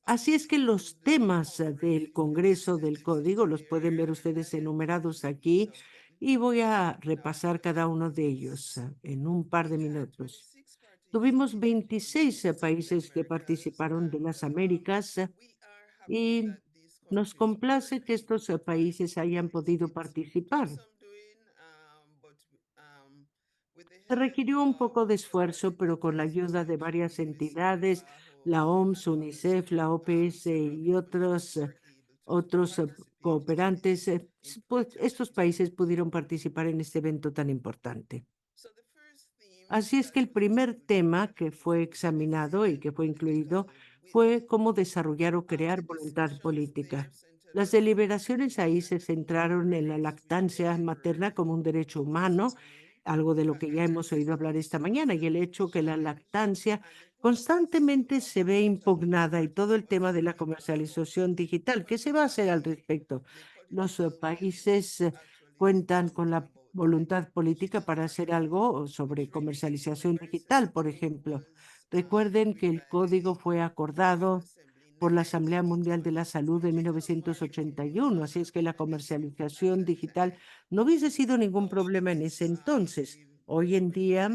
Speaker 6: Así es que los temas del Congreso del Código los pueden ver ustedes enumerados aquí y voy a repasar cada uno de ellos en un par de minutos. Tuvimos 26 países que participaron de las Américas y nos complace que estos países hayan podido participar. Se requirió un poco de esfuerzo, pero con la ayuda de varias entidades, la OMS, UNICEF, la OPS y otros cooperantes, pues estos países pudieron participar en este evento tan importante. Así es que el primer tema que fue examinado y que fue incluido fue cómo desarrollar o crear voluntad política. Las deliberaciones ahí se centraron en la lactancia materna como un derecho humano, algo de lo que ya hemos oído hablar esta mañana, y el hecho que la lactancia constantemente se ve impugnada y todo el tema de la comercialización digital. ¿Qué se va a hacer al respecto? Los países cuentan con la voluntad política para hacer algo sobre comercialización digital, por ejemplo. Recuerden que el código fue acordado por la Asamblea Mundial de la Salud en 1981, así es que la comercialización digital no hubiese sido ningún problema en ese entonces. Hoy en día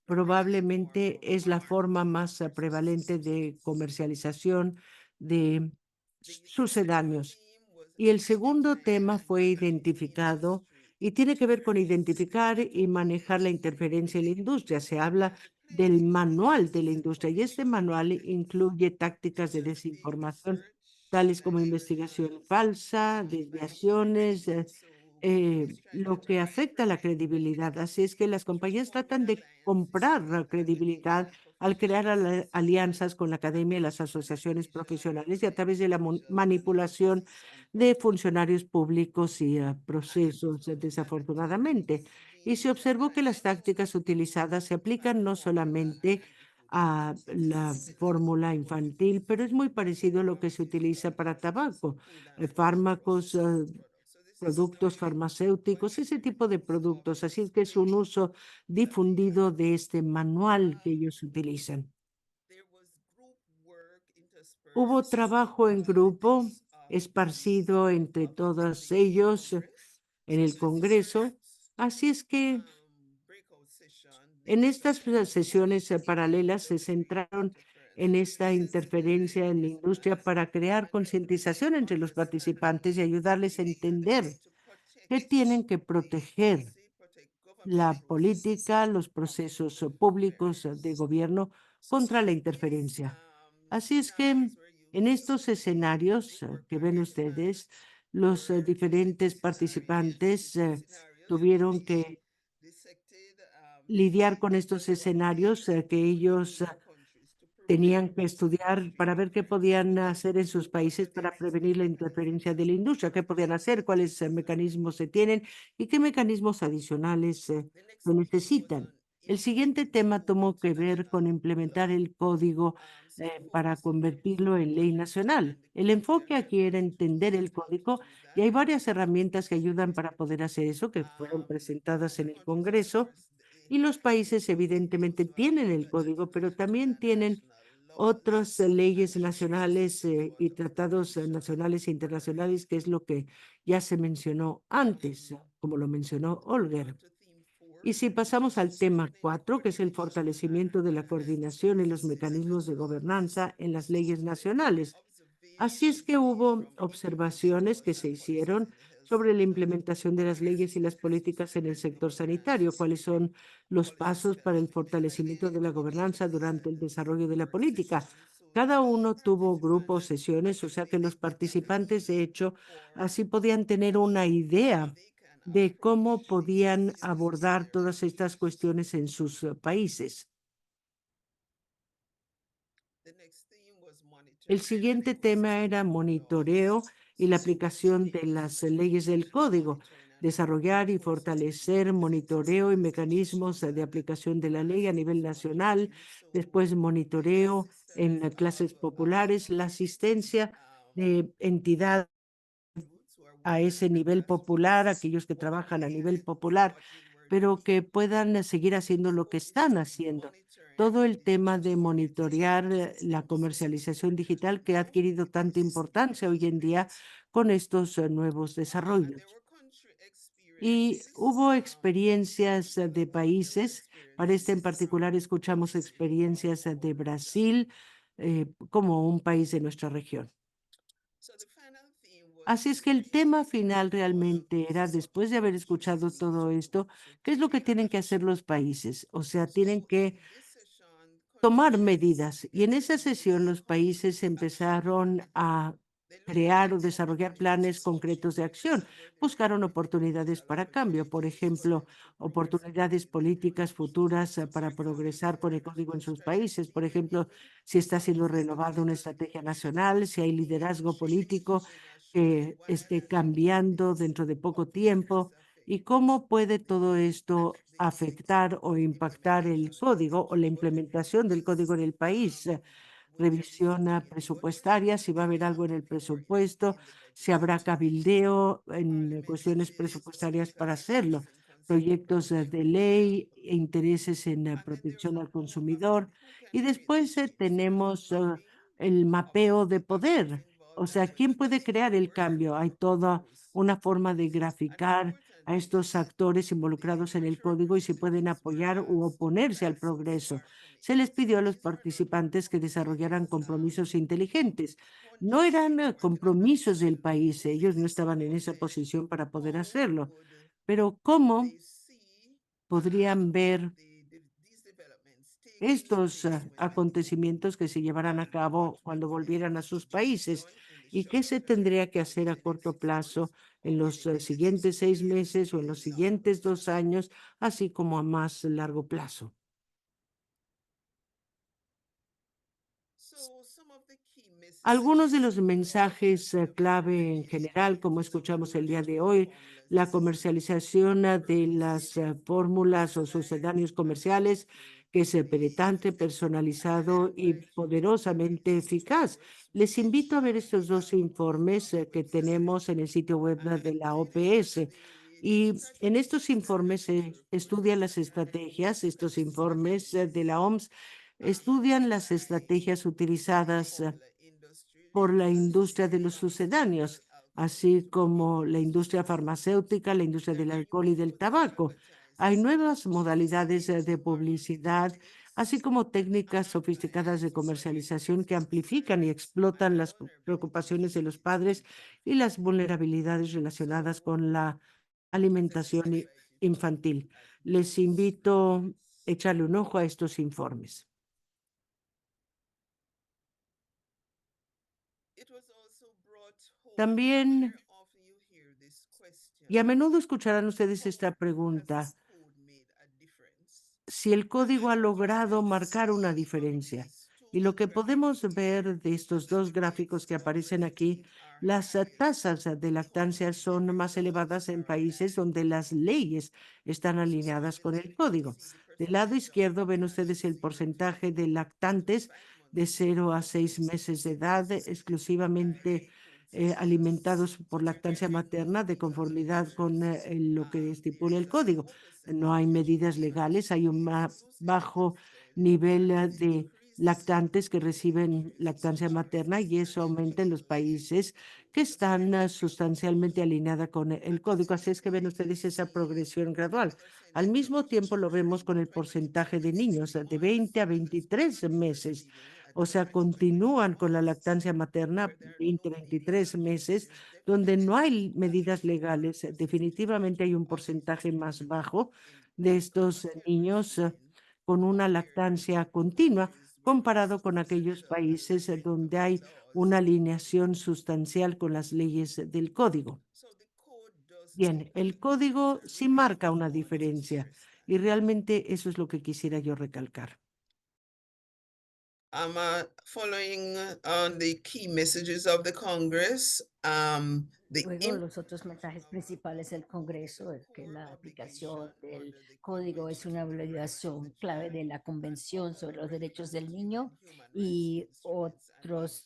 Speaker 6: probablemente es la forma más prevalente de comercialización de sucedáneos. Y el segundo tema fue identificado y tiene que ver con identificar y manejar la interferencia en la industria. Se habla del manual de la industria y este manual incluye tácticas de desinformación, tales como investigación falsa, desviaciones, lo que afecta a la credibilidad. Así es que las compañías tratan de comprar la credibilidad al crear alianzas con la academia y las asociaciones profesionales y a través de la manipulación de funcionarios públicos y procesos, desafortunadamente. Y se observó que las tácticas utilizadas se aplican no solamente a la fórmula infantil, pero es muy parecido a lo que se utiliza para tabaco, fármacos, productos farmacéuticos, ese tipo de productos. Así es que es un uso difundido de este manual que ellos utilizan. Hubo trabajo en grupo esparcido entre todos ellos en el Congreso. Así es que en estas sesiones paralelas se centraron en esta interferencia en la industria para crear concientización entre los participantes y ayudarles a entender que tienen que proteger la política, los procesos públicos de gobierno contra la interferencia. Así es que en estos escenarios que ven ustedes, los diferentes participantes tuvieron que lidiar con estos escenarios que ellos tenían que estudiar para ver qué podían hacer en sus países para prevenir la interferencia de la industria, qué podían hacer, cuáles mecanismos se tienen y qué mecanismos adicionales se necesitan. El siguiente tema tuvo que ver con implementar el código para convertirlo en ley nacional. El enfoque aquí era entender el código y hay varias herramientas que ayudan para poder hacer eso, que fueron presentadas en el Congreso. Y los países evidentemente tienen el código, pero también tienen otras leyes nacionales y tratados nacionales e internacionales, que es lo que ya se mencionó antes, como lo mencionó Olger. Y si pasamos al tema 4, que es el fortalecimiento de la coordinación y los mecanismos de gobernanza en las leyes nacionales. Así es que hubo observaciones que se hicieron sobre la implementación de las leyes y las políticas en el sector sanitario, cuáles son los pasos para el fortalecimiento de la gobernanza durante el desarrollo de la política. Cada uno tuvo grupos, sesiones, o sea que los participantes, de hecho, así podían tener una idea de cómo podían abordar todas estas cuestiones en sus países. El siguiente tema era monitoreo y la aplicación de las leyes del código. Desarrollar y fortalecer monitoreo y mecanismos de aplicación de la ley a nivel nacional. Después monitoreo en clases populares, la asistencia de entidades a ese nivel popular, aquellos que trabajan a nivel popular, pero que puedan seguir haciendo lo que están haciendo. Todo el tema de monitorear la comercialización digital que ha adquirido tanta importancia hoy en día con estos nuevos desarrollos. Y hubo experiencias de países, para este en particular escuchamos experiencias de Brasil como un país de nuestra región. Así es que el tema final realmente era, después de haber escuchado todo esto, ¿qué es lo que tienen que hacer los países? O sea, tienen que tomar medidas. Y en esa sesión los países empezaron a crear o desarrollar planes concretos de acción. Buscaron oportunidades para cambio, por ejemplo, oportunidades políticas futuras para progresar con el código en sus países. Por ejemplo, si está siendo renovada una estrategia nacional, si hay liderazgo político que esté cambiando dentro de poco tiempo y cómo puede todo esto afectar o impactar el código o la implementación del código en el país. Revisión presupuestaria, si va a haber algo en el presupuesto, si habrá cabildeo en cuestiones presupuestarias para hacerlo, proyectos de ley, intereses en protección al consumidor. Y después tenemos el mapeo de poder. O sea, ¿quién puede crear el cambio? Hay toda una forma de graficar a estos actores involucrados en el código y si pueden apoyar u oponerse al progreso. Se les pidió a los participantes que desarrollaran compromisos inteligentes. No eran compromisos del país, ellos no estaban en esa posición para poder hacerlo, pero ¿cómo podrían ver estos acontecimientos que se llevarán a cabo cuando volvieran a sus países y qué se tendría que hacer a corto plazo en los siguientes 6 meses o en los siguientes 2 años, así como a más largo plazo? Algunos de los mensajes clave en general, como escuchamos el día de hoy, la comercialización de las fórmulas o sucedáneos comerciales, que es penetrante, personalizado y poderosamente eficaz. Les invito a ver estos dos informes que tenemos en el sitio web de la OPS. Y en estos informes se estudian las estrategias, estos informes de la OMS estudian las estrategias utilizadas por la industria de los sucedáneos, así como la industria farmacéutica, la industria del alcohol y del tabaco. Hay nuevas modalidades de publicidad, así como técnicas sofisticadas de comercialización que amplifican y explotan las preocupaciones de los padres y las vulnerabilidades relacionadas con la alimentación infantil. Les invito a echarle un ojo a estos informes. También, y a menudo escucharán ustedes esta pregunta, si el código ha logrado marcar una diferencia. Y lo que podemos ver de estos dos gráficos que aparecen aquí, las tasas de lactancia son más elevadas en países donde las leyes están alineadas con el código. Del lado izquierdo ven ustedes el porcentaje de lactantes de 0 a 6 meses de edad exclusivamente alimentados por lactancia materna de conformidad con lo que estipula el código. No hay medidas legales, hay un bajo nivel de lactantes que reciben lactancia materna y eso aumenta en los países que están sustancialmente alineadas con el código. Así es que ven ustedes esa progresión gradual. Al mismo tiempo lo vemos con el porcentaje de niños de 20 a 23 meses. O sea, continúan con la lactancia materna 20, 23 meses, donde no hay medidas legales. Definitivamente hay un porcentaje más bajo de estos niños con una lactancia continua comparado con aquellos países donde hay una alineación sustancial con las leyes del código. Bien, el código sí marca una diferencia y realmente eso es lo que quisiera yo recalcar.
Speaker 5: Following the key messages of the Congress,
Speaker 1: Luego, los otros mensajes principales del Congreso es que la aplicación del código es una obligación clave de la Convención sobre los Derechos del Niño y otros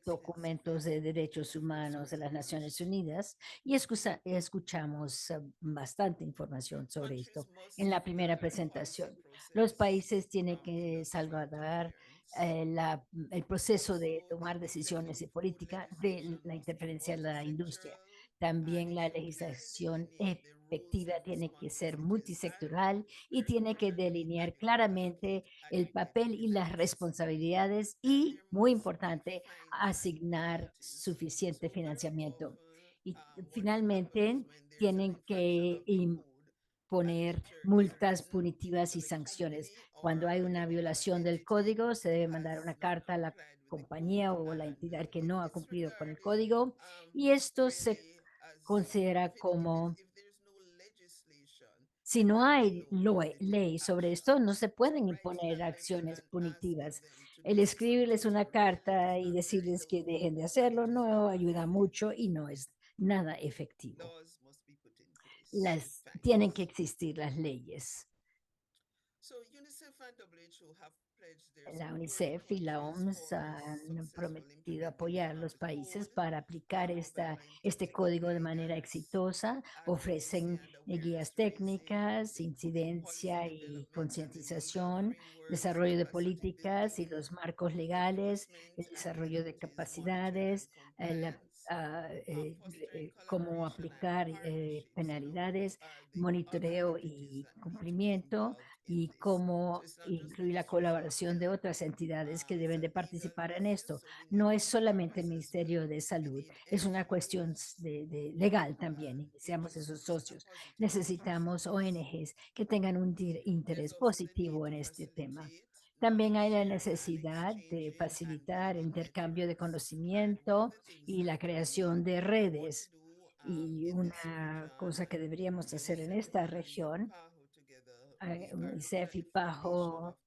Speaker 1: documentos de derechos humanos de las Naciones Unidas. Y escuchamos bastante información sobre esto en la primera presentación. Los países tienen que salvaguardar el proceso de tomar decisiones de política de la interferencia en la industria. También la legislación efectiva tiene que ser multisectoral y tiene que delinear claramente el papel y las responsabilidades y, muy importante, asignar suficiente financiamiento. Y finalmente, tienen que poner multas punitivas y sanciones. Cuando hay una violación del código, se debe mandar una carta a la compañía o la entidad que no ha cumplido con el código y esto se considera como si no hay ley sobre esto, no se pueden imponer acciones punitivas. El escribirles una carta y decirles que dejen de hacerlo no ayuda mucho y no es nada efectivo. Tienen que existir las leyes. La UNICEF y la OMS han prometido apoyar a los países para aplicar este código de manera exitosa. Ofrecen guías técnicas, incidencia y concientización, desarrollo de políticas y los marcos legales, el desarrollo de capacidades, cómo aplicar penalidades, monitoreo y cumplimiento y cómo incluir la colaboración de otras entidades que deben de participar en esto. No es solamente el Ministerio de Salud, es una cuestión legal también. Iniciamos esos socios. Necesitamos ONGs que tengan un interés positivo en este tema. También hay la necesidad de facilitar el intercambio de conocimiento y la creación de redes. Y una cosa que deberíamos hacer en esta región, UNICEF y PAHO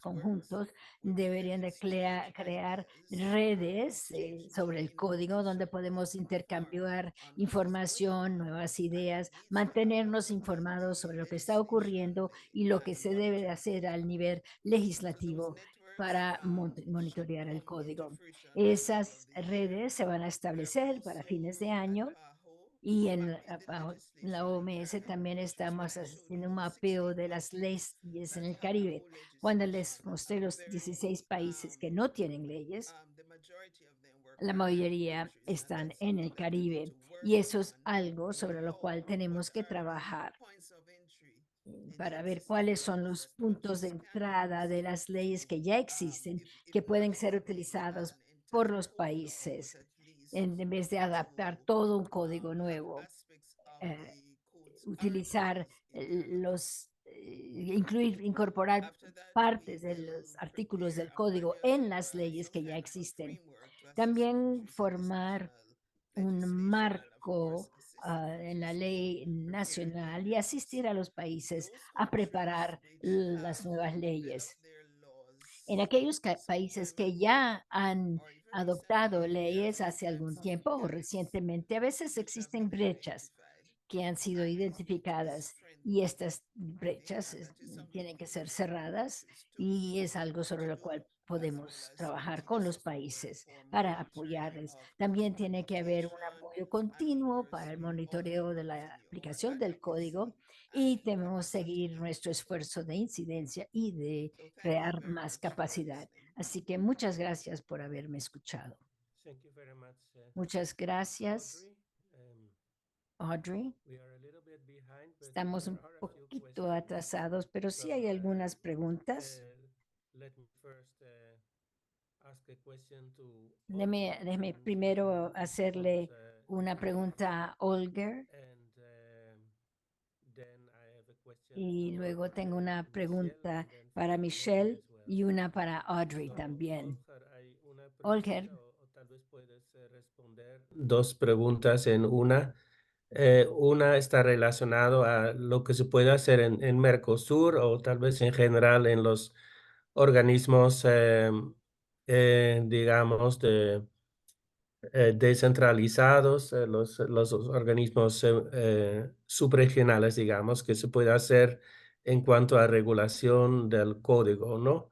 Speaker 1: conjuntos deberían de crear redes sobre el código donde podemos intercambiar información, nuevas ideas, mantenernos informados sobre lo que está ocurriendo y lo que se debe de hacer al nivel legislativo para monitorear el código. Esas redes se van a establecer para fines de año y en la OMS también estamos haciendo un mapeo de las leyes en el Caribe. Cuando les mostré los 16 países que no tienen leyes, la mayoría están en el Caribe y eso es algo sobre lo cual tenemos que trabajar para ver cuáles son los puntos de entrada de las leyes que ya existen que pueden ser utilizados por los países en vez de adaptar todo un código nuevo. Utilizar incorporar partes de los artículos del código en las leyes que ya existen. También formar un marco en la ley nacional y asistir a los países a preparar las nuevas leyes. En aquellos países que ya han adoptado leyes hace algún tiempo o recientemente, a veces existen brechas que han sido identificadas y estas brechas tienen que ser cerradas y es algo sobre lo cual podemos trabajar con los países para apoyarles. También tiene que haber un apoyo continuo para el monitoreo de la aplicación del código y debemos seguir nuestro esfuerzo de incidencia y de crear más capacidad. Así que muchas gracias por haberme escuchado.
Speaker 2: Thank you very much,
Speaker 1: Muchas gracias, Audrey.
Speaker 2: We are a little bit behind, but
Speaker 1: Estamos un
Speaker 2: there are a few
Speaker 1: poquito
Speaker 2: questions.
Speaker 1: atrasados, pero sí
Speaker 2: So,
Speaker 1: hay algunas preguntas.
Speaker 2: Let me first ask a question to
Speaker 1: Déjeme
Speaker 2: Olga, and
Speaker 1: primero
Speaker 2: then
Speaker 1: hacerle
Speaker 2: perhaps,
Speaker 1: una pregunta a Olger
Speaker 2: and then I have a question
Speaker 1: y
Speaker 2: for,
Speaker 1: luego tengo una
Speaker 2: Michelle,
Speaker 1: pregunta
Speaker 2: and then
Speaker 1: para
Speaker 2: for
Speaker 1: Michelle
Speaker 2: Olga as well.
Speaker 1: y una para Audrey también.
Speaker 2: Olger, hay una
Speaker 1: Olger.
Speaker 2: pregunta, o tal vez puedes responder dos preguntas en una. Una está relacionado a lo que se puede hacer en Mercosur o tal vez en general en los organismos, digamos, descentralizados, los organismos subregionales, digamos, que se puede hacer en cuanto a regulación del código, ¿no?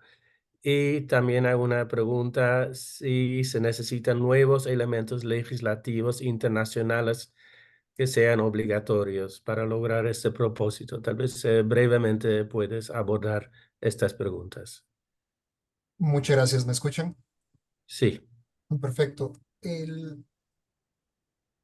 Speaker 2: Y también hay una pregunta si se necesitan nuevos elementos legislativos internacionales que sean obligatorios para lograr este propósito. Tal vez brevemente puedes abordar estas preguntas.
Speaker 3: Muchas gracias, ¿me escuchan?
Speaker 2: Sí.
Speaker 3: Perfecto.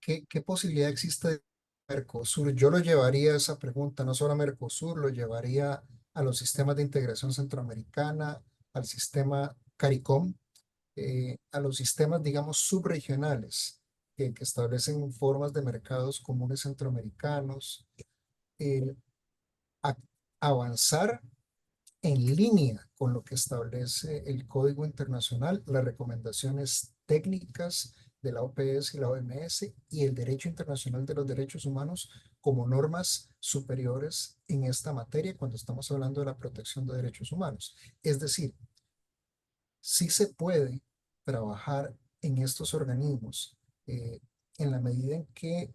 Speaker 3: ¿Qué posibilidad existe de Mercosur? Yo lo llevaría esa pregunta, no solo a Mercosur, lo llevaría a los sistemas de integración centroamericana, al sistema CARICOM, a los sistemas, digamos, subregionales que establecen formas de mercados comunes centroamericanos, a- avanzar en línea con lo que establece el Código Internacional, las recomendaciones técnicas de la OPS y la OMS y el derecho internacional de los derechos humanos como normas superiores en esta materia cuando estamos hablando de la protección de derechos humanos. Es decir, sí se puede trabajar en estos organismos en la medida en que,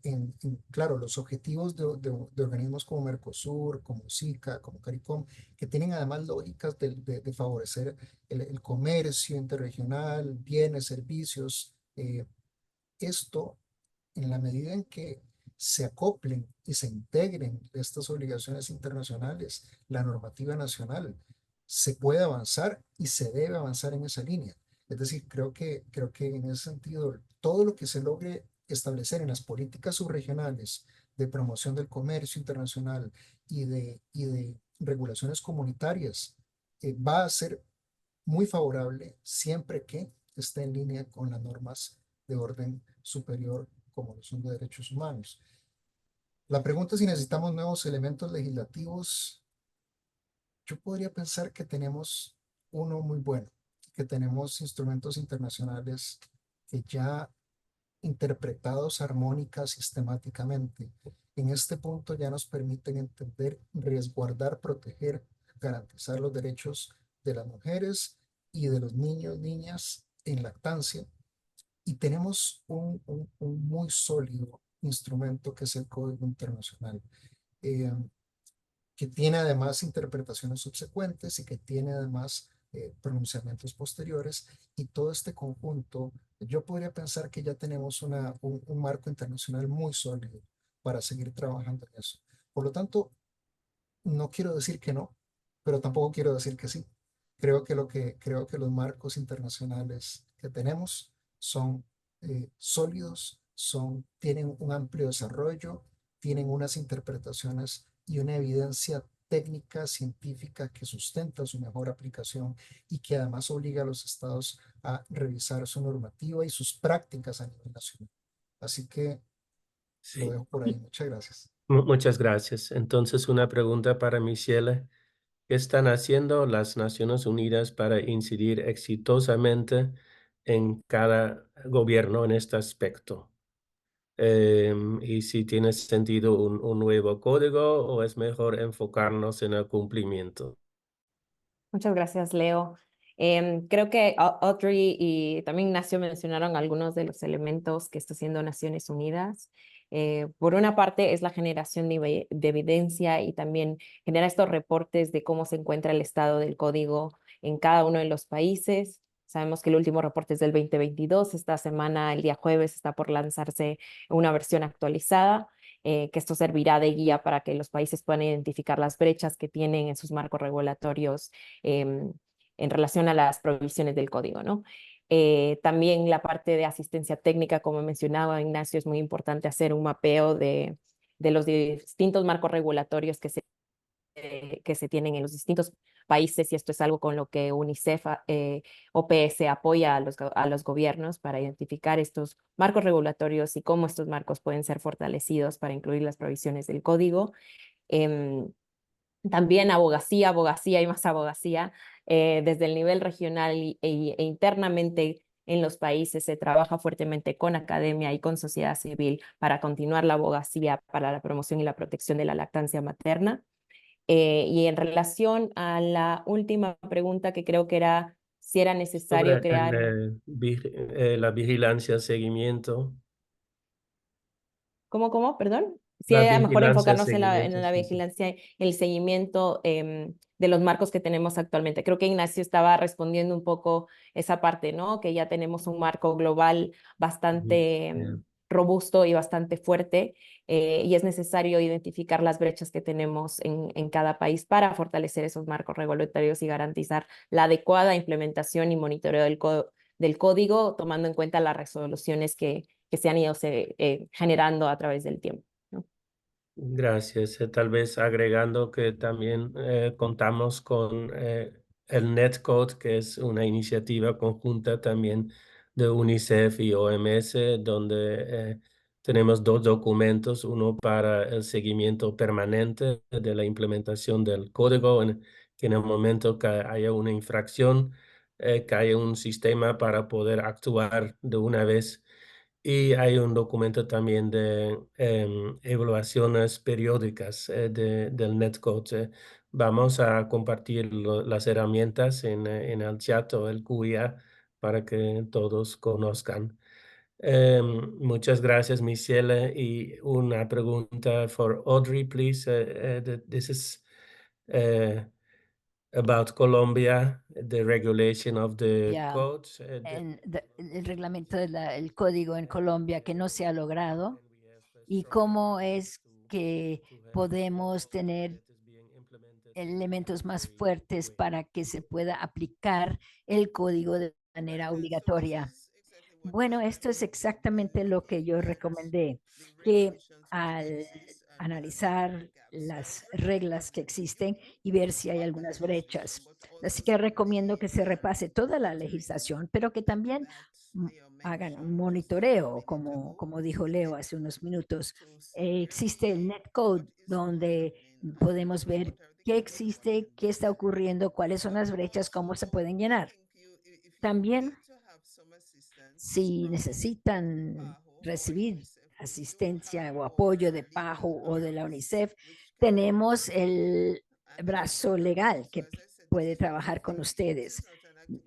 Speaker 3: claro, los objetivos de organismos como Mercosur, como SICA, como CARICOM, que tienen además lógicas de favorecer el comercio interregional, bienes, servicios, esto en la medida en que se acoplen y se integren estas obligaciones internacionales, la normativa nacional, se puede avanzar y se debe avanzar en esa línea. Es decir, creo que en ese sentido, todo lo que se logre establecer en las políticas subregionales de promoción del comercio internacional y de regulaciones comunitarias va a ser muy favorable siempre que esté en línea con las normas de orden superior como lo son de derechos humanos. La pregunta es si necesitamos nuevos elementos legislativos. Yo podría pensar que tenemos uno muy bueno, que tenemos instrumentos internacionales que ya interpretados armónica sistemáticamente, en este punto ya nos permiten entender, resguardar, proteger, garantizar los derechos de las mujeres y de los niños, niñas en lactancia. Y tenemos un muy sólido instrumento que es el Código Internacional, eh, que tiene además interpretaciones subsecuentes y que tiene además pronunciamientos posteriores, y todo este conjunto, yo podría pensar que ya tenemos un marco internacional muy sólido para seguir trabajando en eso. Por lo tanto, no quiero decir que no, pero tampoco quiero decir que sí. Creo que los marcos internacionales que tenemos son sólidos, tienen un amplio desarrollo, tienen unas interpretaciones y una evidencia técnica, científica que sustenta su mejor aplicación y que además obliga a los estados a revisar su normativa y sus prácticas a nivel nacional. Así que lo
Speaker 2: Sí.
Speaker 3: dejo por ahí. Muchas gracias.
Speaker 2: Muchas gracias. Entonces, una pregunta para Michelle. ¿Qué están haciendo las Naciones Unidas para incidir exitosamente en cada gobierno en este aspecto? Y si tiene sentido un nuevo código o es mejor enfocarnos en el cumplimiento.
Speaker 4: Muchas gracias, Leo. Creo que Audrey y también Ignacio mencionaron algunos de los elementos que está haciendo Naciones Unidas. Por una parte es la generación de evidencia y también genera estos reportes de cómo se encuentra el estado del código en cada uno de los países. Sabemos que el último reporte es del 2022. Esta semana, el día jueves, está por lanzarse una versión actualizada. Que esto servirá de guía para que los países puedan identificar las brechas que tienen en sus marcos regulatorios en relación a las provisiones del código, ¿no? También la parte de asistencia técnica, como mencionaba Ignacio, es muy importante hacer un mapeo de los distintos marcos regulatorios que se tienen en los distintos países, y esto es algo con lo que UNICEF, OPS apoya a los gobiernos para identificar estos marcos regulatorios y cómo estos marcos pueden ser fortalecidos para incluir las provisiones del código. También abogacía y más abogacía. Desde el nivel regional e internamente en los países se trabaja fuertemente con academia y con sociedad civil para continuar la abogacía para la promoción y la protección de la lactancia materna. Y en relación a la última pregunta, que creo que era si era necesario
Speaker 2: Sobre
Speaker 4: crear...
Speaker 2: la vigilancia, seguimiento.
Speaker 4: ¿Cómo? Perdón. Sí,
Speaker 2: La
Speaker 4: a lo mejor
Speaker 2: vigilancia,
Speaker 4: enfocarnos en
Speaker 2: seguimiento,
Speaker 4: la
Speaker 2: sí, sí.
Speaker 4: vigilancia, el seguimiento de los marcos que tenemos actualmente. Creo que Ignacio estaba respondiendo un poco esa parte, ¿no? Que ya tenemos un marco global bastante robusto y bastante fuerte, y es necesario identificar las brechas que tenemos en cada país para fortalecer esos marcos regulatorios y garantizar la adecuada implementación y monitoreo del código, tomando en cuenta las resoluciones que se han ido generando a través del tiempo, ¿no?
Speaker 2: Gracias. Tal vez agregando que también contamos con el NetCode, que es una iniciativa conjunta también de UNICEF y OMS, donde tenemos dos documentos, uno para el seguimiento permanente de la implementación del código, que en el momento que haya una infracción, que haya un sistema para poder actuar de una vez. Y hay un documento también de evaluaciones periódicas del NetCode. Vamos a compartir las herramientas en el chat o el QIA para que todos conozcan. Muchas gracias, Michelle. Y una pregunta for Audrey, please. This is about Colombia, the regulation of the
Speaker 1: Ya,
Speaker 2: codes.
Speaker 1: el reglamento del código en Colombia que no se ha logrado, y cómo es que podemos tener elementos más fuertes para que se pueda aplicar el código de manera obligatoria. Bueno, esto es exactamente lo que yo recomendé, que al analizar las reglas que existen y ver si hay algunas brechas. Así que recomiendo que se repase toda la legislación, pero que también hagan un monitoreo, como dijo Leo hace unos minutos. Existe el NetCode, donde podemos ver qué existe, qué está ocurriendo, cuáles son las brechas, cómo se pueden llenar. También, si necesitan recibir asistencia o apoyo de PAHO o de la UNICEF, tenemos el brazo legal que puede trabajar con ustedes.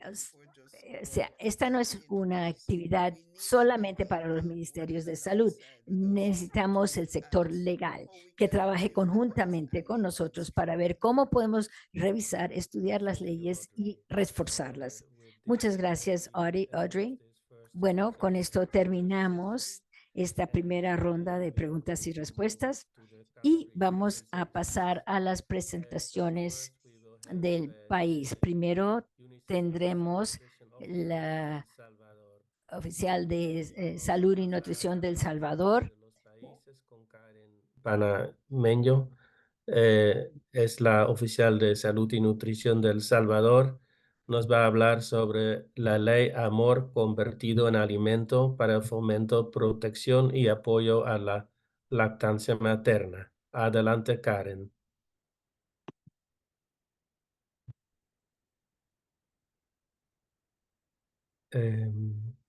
Speaker 1: O sea, esta no es una actividad solamente para los ministerios de salud. Necesitamos el sector legal que trabaje conjuntamente con nosotros para ver cómo podemos revisar, estudiar las leyes y reforzarlas. Muchas gracias, Audrey. Bueno, con esto terminamos esta primera ronda de preguntas y respuestas y vamos a pasar a las presentaciones del país. Primero tendremos la oficial de Salud y Nutrición del Salvador.
Speaker 2: Panameño, es la oficial de Salud y Nutrición del Salvador. Nos va a hablar sobre la ley Amor convertido en alimento para el fomento, protección y apoyo a la lactancia materna. Adelante, Karen.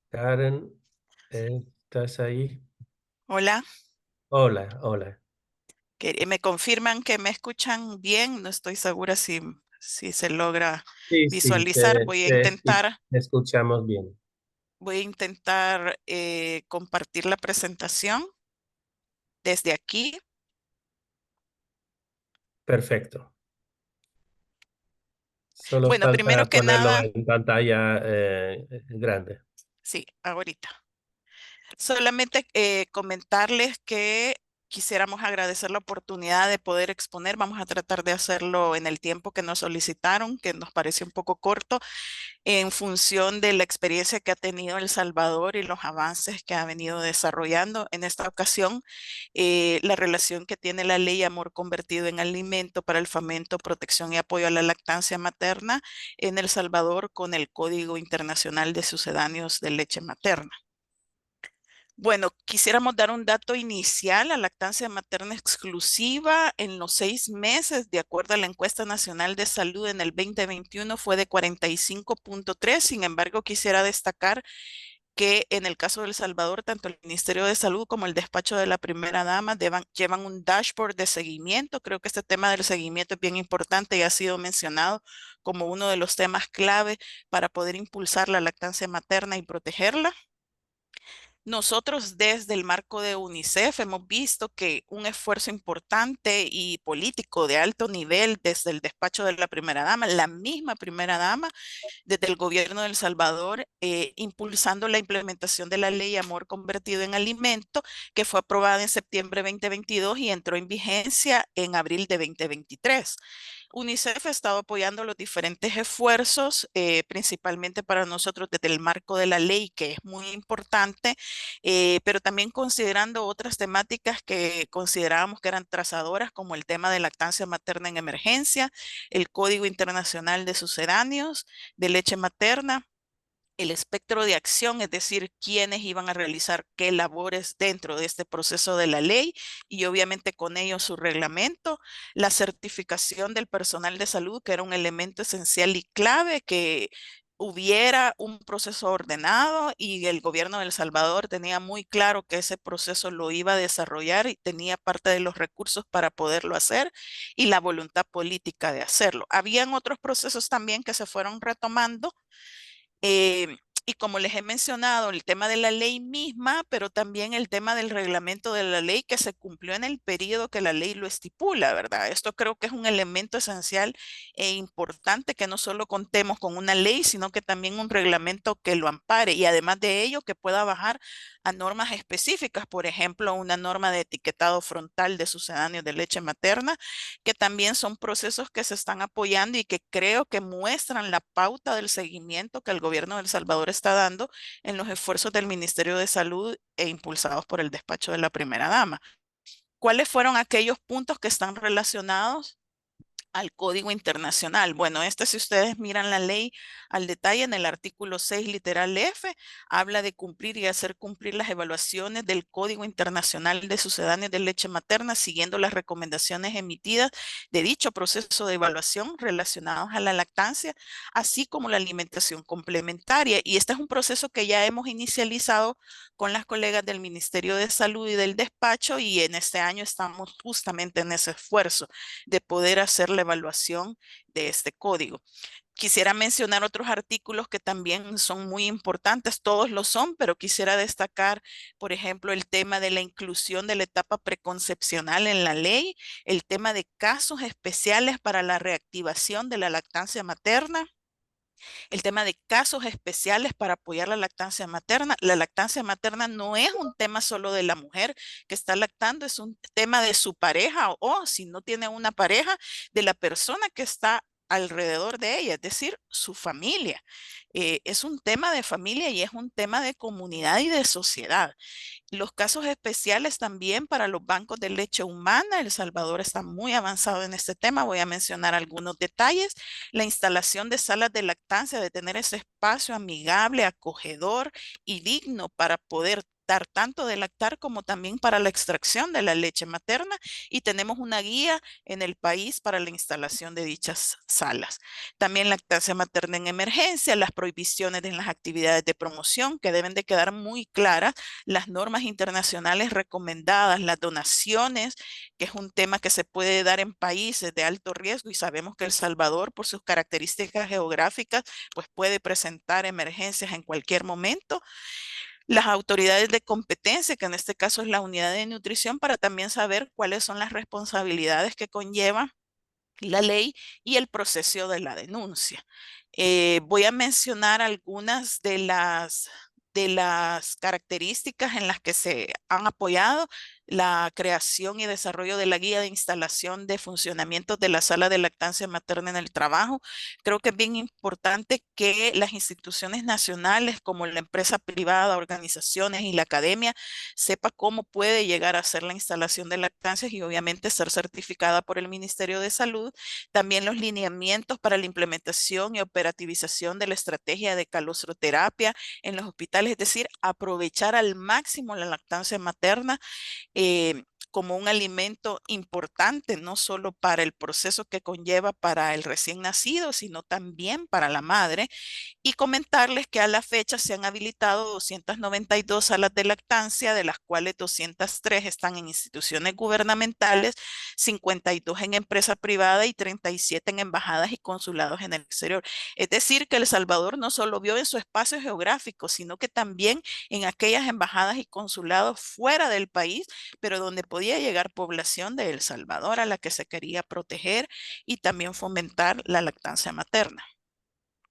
Speaker 2: Karen, ¿estás ahí?
Speaker 7: Hola,
Speaker 2: Hola, hola.
Speaker 7: ¿me confirman que me escuchan bien? No estoy segura si se logra
Speaker 2: Sí,
Speaker 7: visualizar. Voy a intentar
Speaker 2: te escuchamos bien.
Speaker 7: Compartir la presentación desde aquí.
Speaker 2: Perfecto. Solo
Speaker 7: Bueno, primero
Speaker 2: falta
Speaker 7: que
Speaker 2: ponerlo
Speaker 7: nada,
Speaker 2: en pantalla grande.
Speaker 7: sí, ahorita. Solamente comentarles que quisiéramos agradecer la oportunidad de poder exponer. Vamos a tratar de hacerlo en el tiempo que nos solicitaron, que nos parece un poco corto, en función de la experiencia que ha tenido El Salvador y los avances que ha venido desarrollando. En esta ocasión, la relación que tiene la ley Amor Convertido en Alimento para el Fomento, Protección y Apoyo a la Lactancia Materna en El Salvador con el Código Internacional de Sucedáneos de Leche Materna. Bueno, quisiéramos dar un dato inicial. La lactancia materna exclusiva en los 6 meses, de acuerdo a la encuesta nacional de salud en el 2021, fue de 45.3. Sin embargo, quisiera destacar que en el caso de El Salvador, tanto el Ministerio de Salud como el despacho de la primera dama llevan un dashboard de seguimiento. Creo que este tema del seguimiento es bien importante y ha sido mencionado como uno de los temas clave para poder impulsar la lactancia materna y protegerla. Nosotros desde el marco de UNICEF hemos visto que un esfuerzo importante y político de alto nivel desde el despacho de la primera dama, la misma primera dama, desde el gobierno de El Salvador, impulsando la implementación de la ley Amor Convertido en Alimento, que fue aprobada en septiembre de 2022 y entró en vigencia en abril de 2023. UNICEF ha estado apoyando los diferentes esfuerzos, principalmente para nosotros desde el marco de la ley, que es muy importante, pero también considerando otras temáticas que considerábamos que eran trazadoras, como el tema de lactancia materna en emergencia, el Código Internacional de Sucedáneos de Leche Materna, el espectro de acción, es decir, quiénes iban a realizar qué labores dentro de este proceso de la ley y obviamente con ello su reglamento, la certificación del personal de salud, que era un elemento esencial y clave, que hubiera un proceso ordenado, y el gobierno de El Salvador tenía muy claro que ese proceso lo iba a desarrollar y tenía parte de los recursos para poderlo hacer y la voluntad política de hacerlo. Habían otros procesos también que se fueron retomando, y como les he mencionado, el tema de la ley misma, pero también el tema del reglamento de la ley que se cumplió en el periodo que la ley lo estipula, ¿verdad? Esto creo que es un elemento esencial e importante, que no solo contemos con una ley, sino que también un reglamento que lo ampare, y además de ello que pueda bajar a normas específicas, por ejemplo, una norma de etiquetado frontal de sucedáneos de leche materna, que también son procesos que se están apoyando y que creo que muestran la pauta del seguimiento que el gobierno de El Salvador está dando en los esfuerzos del Ministerio de Salud e impulsados por el despacho de la primera dama. ¿Cuáles fueron aquellos puntos que están relacionados al Código Internacional? Bueno, si ustedes miran la ley al detalle, en el artículo 6, literal F, habla de cumplir y hacer cumplir las evaluaciones del Código Internacional de Sucedáneos de Leche Materna, siguiendo las recomendaciones emitidas de dicho proceso de evaluación relacionados a la lactancia, así como la alimentación complementaria. Y este es un proceso que ya hemos inicializado con las colegas del Ministerio de Salud y del despacho, y en este año estamos justamente en ese esfuerzo de poder hacer la evaluación de este código. Quisiera mencionar otros artículos que también son muy importantes, todos lo son, pero quisiera destacar, por ejemplo, el tema de la inclusión de la etapa preconcepcional en la ley, el tema de casos especiales para la reactivación de la lactancia materna, el tema de casos especiales para apoyar la lactancia materna. La lactancia materna no es un tema solo de la mujer que está lactando, es un tema de su pareja, o si no tiene una pareja, de la persona que está alrededor de ella, es decir, su familia. Es un tema de familia y es un tema de comunidad y de sociedad. Los casos especiales también para los bancos de leche humana. El Salvador está muy avanzado en este tema. Voy a mencionar algunos detalles. La instalación de salas de lactancia, de tener ese espacio amigable, acogedor y digno para poder dar tanto de lactar como también para la extracción de la leche materna, y tenemos una guía en el país para la instalación de dichas salas. También lactancia materna en emergencia, las prohibiciones en las actividades de promoción, que deben de quedar muy claras, las normas internacionales recomendadas, las donaciones, que es un tema que se puede dar en países de alto riesgo, y sabemos que El Salvador, por sus características geográficas, pues puede presentar emergencias en cualquier momento. Las autoridades de competencia, que en este caso es la unidad de nutrición, para también saber cuáles son las responsabilidades que conlleva la ley y el proceso de la denuncia. Voy a mencionar algunas de las características en las que se han apoyado. la creación y desarrollo de la guía de instalación de funcionamiento de la sala de lactancia materna en el trabajo. Creo que es bien importante que las instituciones nacionales como la empresa privada, organizaciones y la academia sepa cómo puede llegar a ser la instalación de lactancias y obviamente ser certificada por el Ministerio de Salud. También los lineamientos para la implementación y operativización de la estrategia de calostroterapia en los hospitales, es decir, aprovechar al máximo la lactancia materna como un alimento importante, no solo para el proceso que conlleva para el recién nacido, sino también para la madre. Y comentarles que a la fecha se han habilitado 292 salas de lactancia, de las cuales 203 están en instituciones gubernamentales, 52 en empresa privada y 37 en embajadas y consulados en el exterior. Es decir, que El Salvador no solo vio en su espacio geográfico, sino que también en aquellas embajadas y consulados fuera del país, pero donde podía llegar población de El Salvador a la que se quería proteger y también fomentar la lactancia materna.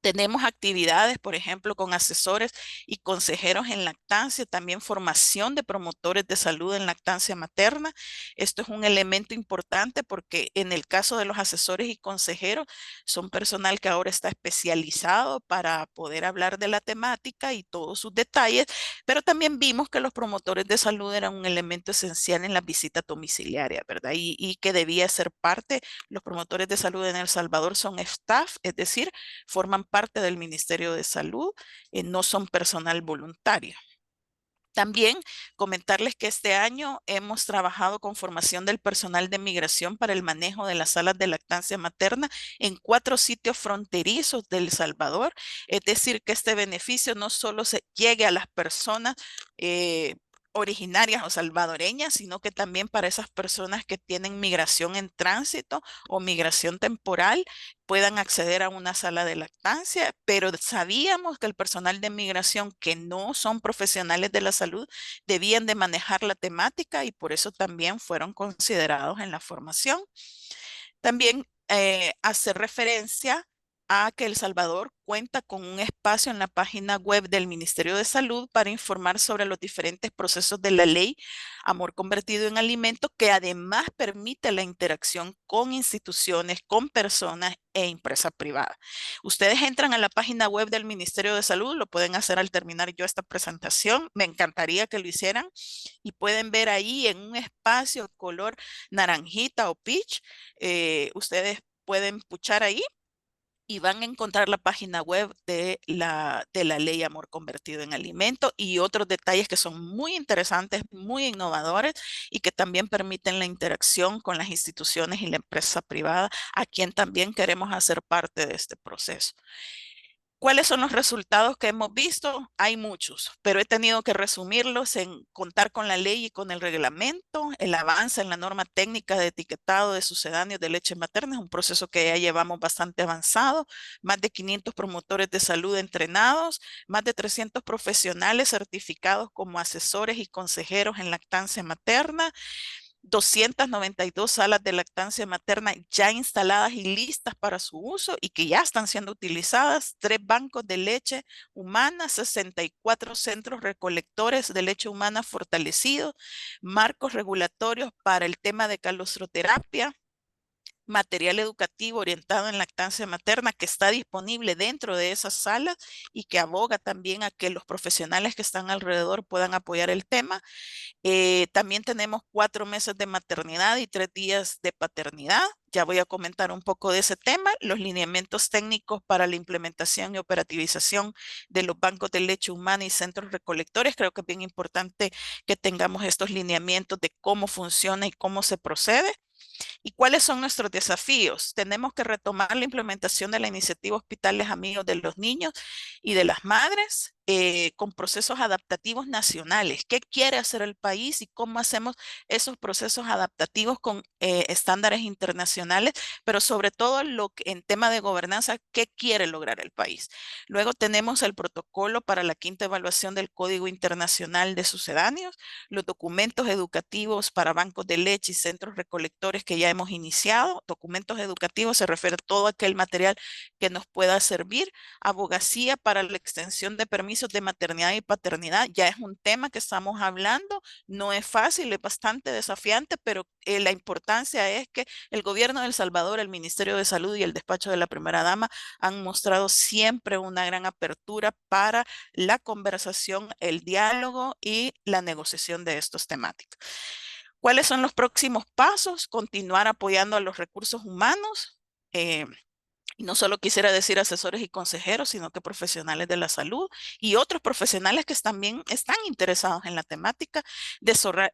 Speaker 7: Tenemos actividades, por ejemplo, con asesores y consejeros en lactancia, también formación de promotores de salud en lactancia materna. Esto es un elemento importante porque en el caso de los asesores y consejeros son personal que ahora está especializado para poder hablar de la temática y todos sus detalles, pero también vimos que los promotores de salud eran un elemento esencial en la visita domiciliaria, ¿verdad? Y que debía ser parte. Los promotores de salud en El Salvador son staff, es decir, forman parte del Ministerio de Salud, no son personal voluntario. También comentarles que este año hemos trabajado con formación del personal de migración para el manejo de las salas de lactancia materna en 4 sitios fronterizos de El Salvador. Es decir, que este beneficio no solo se llegue a las personas originarias o salvadoreñas, sino que también para esas personas que tienen migración en tránsito o migración temporal puedan acceder a una sala de lactancia, pero sabíamos que el personal de migración que no son profesionales de la salud debían de manejar la temática y por eso también fueron considerados en la formación. También hacer referencia a que El Salvador cuenta con un espacio en la página web del Ministerio de Salud para informar sobre los diferentes procesos de la ley Amor Convertido en Alimento, que además permite la interacción con instituciones, con personas e empresas privadas. Ustedes entran a la página web del Ministerio de Salud, lo pueden hacer al terminar yo esta presentación, me encantaría que lo hicieran, y pueden ver ahí en un espacio color naranjita o peach, ustedes pueden puchar ahí y van a encontrar la página web de la ley Amor Convertido en Alimento y otros detalles que son muy interesantes, muy innovadores y que también permiten la interacción con las instituciones y la empresa privada, a quien también queremos hacer parte de este proceso. ¿Cuáles son los resultados que hemos visto? Hay muchos, pero he tenido que resumirlos en contar con la ley y con el reglamento, el avance en la norma técnica de etiquetado de sucedáneos de leche materna, es un proceso que ya llevamos bastante avanzado, más de 500 promotores de salud entrenados, más de 300 profesionales certificados como asesores y consejeros en lactancia materna, 292 salas de lactancia materna ya instaladas y listas para su uso y que ya están siendo utilizadas, 3 bancos de leche humana, 64 centros recolectores de leche humana fortalecidos, marcos regulatorios para el tema de calostroterapia, material educativo orientado en lactancia materna que está disponible dentro de esas salas y que aboga también a que los profesionales que están alrededor puedan apoyar el tema. También tenemos 4 meses de maternidad y 3 días de paternidad. Ya voy a comentar un poco de ese tema. Los lineamientos técnicos para la implementación y operativización de los bancos de leche humana y centros recolectores. Creo que es bien importante que tengamos estos lineamientos de cómo funciona y cómo se procede. ¿Y cuáles son nuestros desafíos? Tenemos que retomar la implementación de la iniciativa Hospitales Amigos de los Niños y de las Madres con procesos adaptativos nacionales. ¿Qué quiere hacer el país y cómo hacemos esos procesos adaptativos con estándares internacionales? Pero sobre todo en tema de gobernanza, ¿qué quiere lograr el país? Luego tenemos el protocolo para la 5ª evaluación del Código Internacional de Sucedáneos, los documentos educativos para bancos de leche y centros recolectores que ya hemos iniciado. Documentos educativos se refiere a todo aquel material que nos pueda servir. Abogacía para la extensión de permisos de maternidad y paternidad. Ya es un tema que estamos hablando. No es fácil, es bastante desafiante, pero la importancia es que el gobierno de El Salvador, el Ministerio de Salud y el despacho de la primera dama han mostrado siempre una gran apertura para la conversación, el diálogo y la negociación de estos temáticos. ¿Cuáles son los próximos pasos? Continuar apoyando a los recursos humanos. Y no solo quisiera decir asesores y consejeros, sino que profesionales de la salud y otros profesionales que también están interesados en la temática,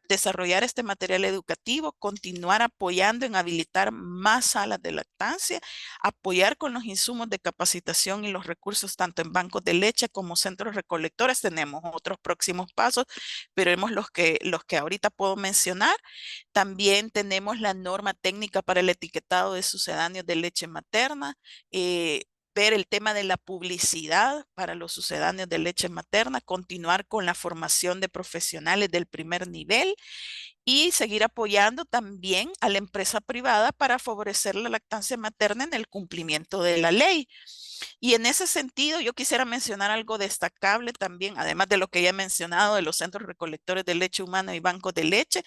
Speaker 7: desarrollar este material educativo, continuar apoyando en habilitar más salas de lactancia, apoyar con los insumos de capacitación y los recursos tanto en bancos de leche como centros recolectores. Tenemos otros próximos pasos, pero vemos los que ahorita puedo mencionar. También tenemos la norma técnica para el etiquetado de sucedáneos de leche materna. Ver el tema de la publicidad para los sucedáneos de leche materna, continuar con la formación de profesionales del primer nivel y seguir apoyando también a la empresa privada para favorecer la lactancia materna en el cumplimiento de la ley. Y en ese sentido, yo quisiera mencionar algo destacable también, además de lo que ya he mencionado de los centros recolectores de leche humana y bancos de leche,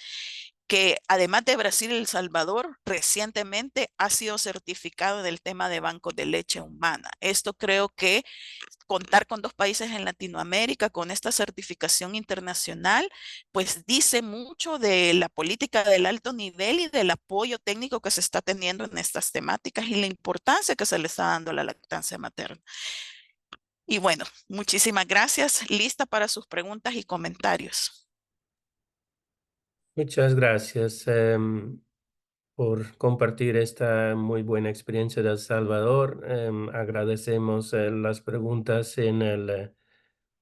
Speaker 7: que además de Brasil y El Salvador, recientemente ha sido certificado en el tema de bancos de leche humana. Esto creo que contar con 2 países en Latinoamérica con esta certificación internacional, pues dice mucho de la política del alto nivel y del apoyo técnico que se está teniendo en estas temáticas y la importancia que se le está dando a la lactancia materna. Y bueno, muchísimas gracias. Lista para sus preguntas y comentarios.
Speaker 2: Muchas gracias por compartir esta muy buena experiencia de El Salvador. Agradecemos las preguntas en el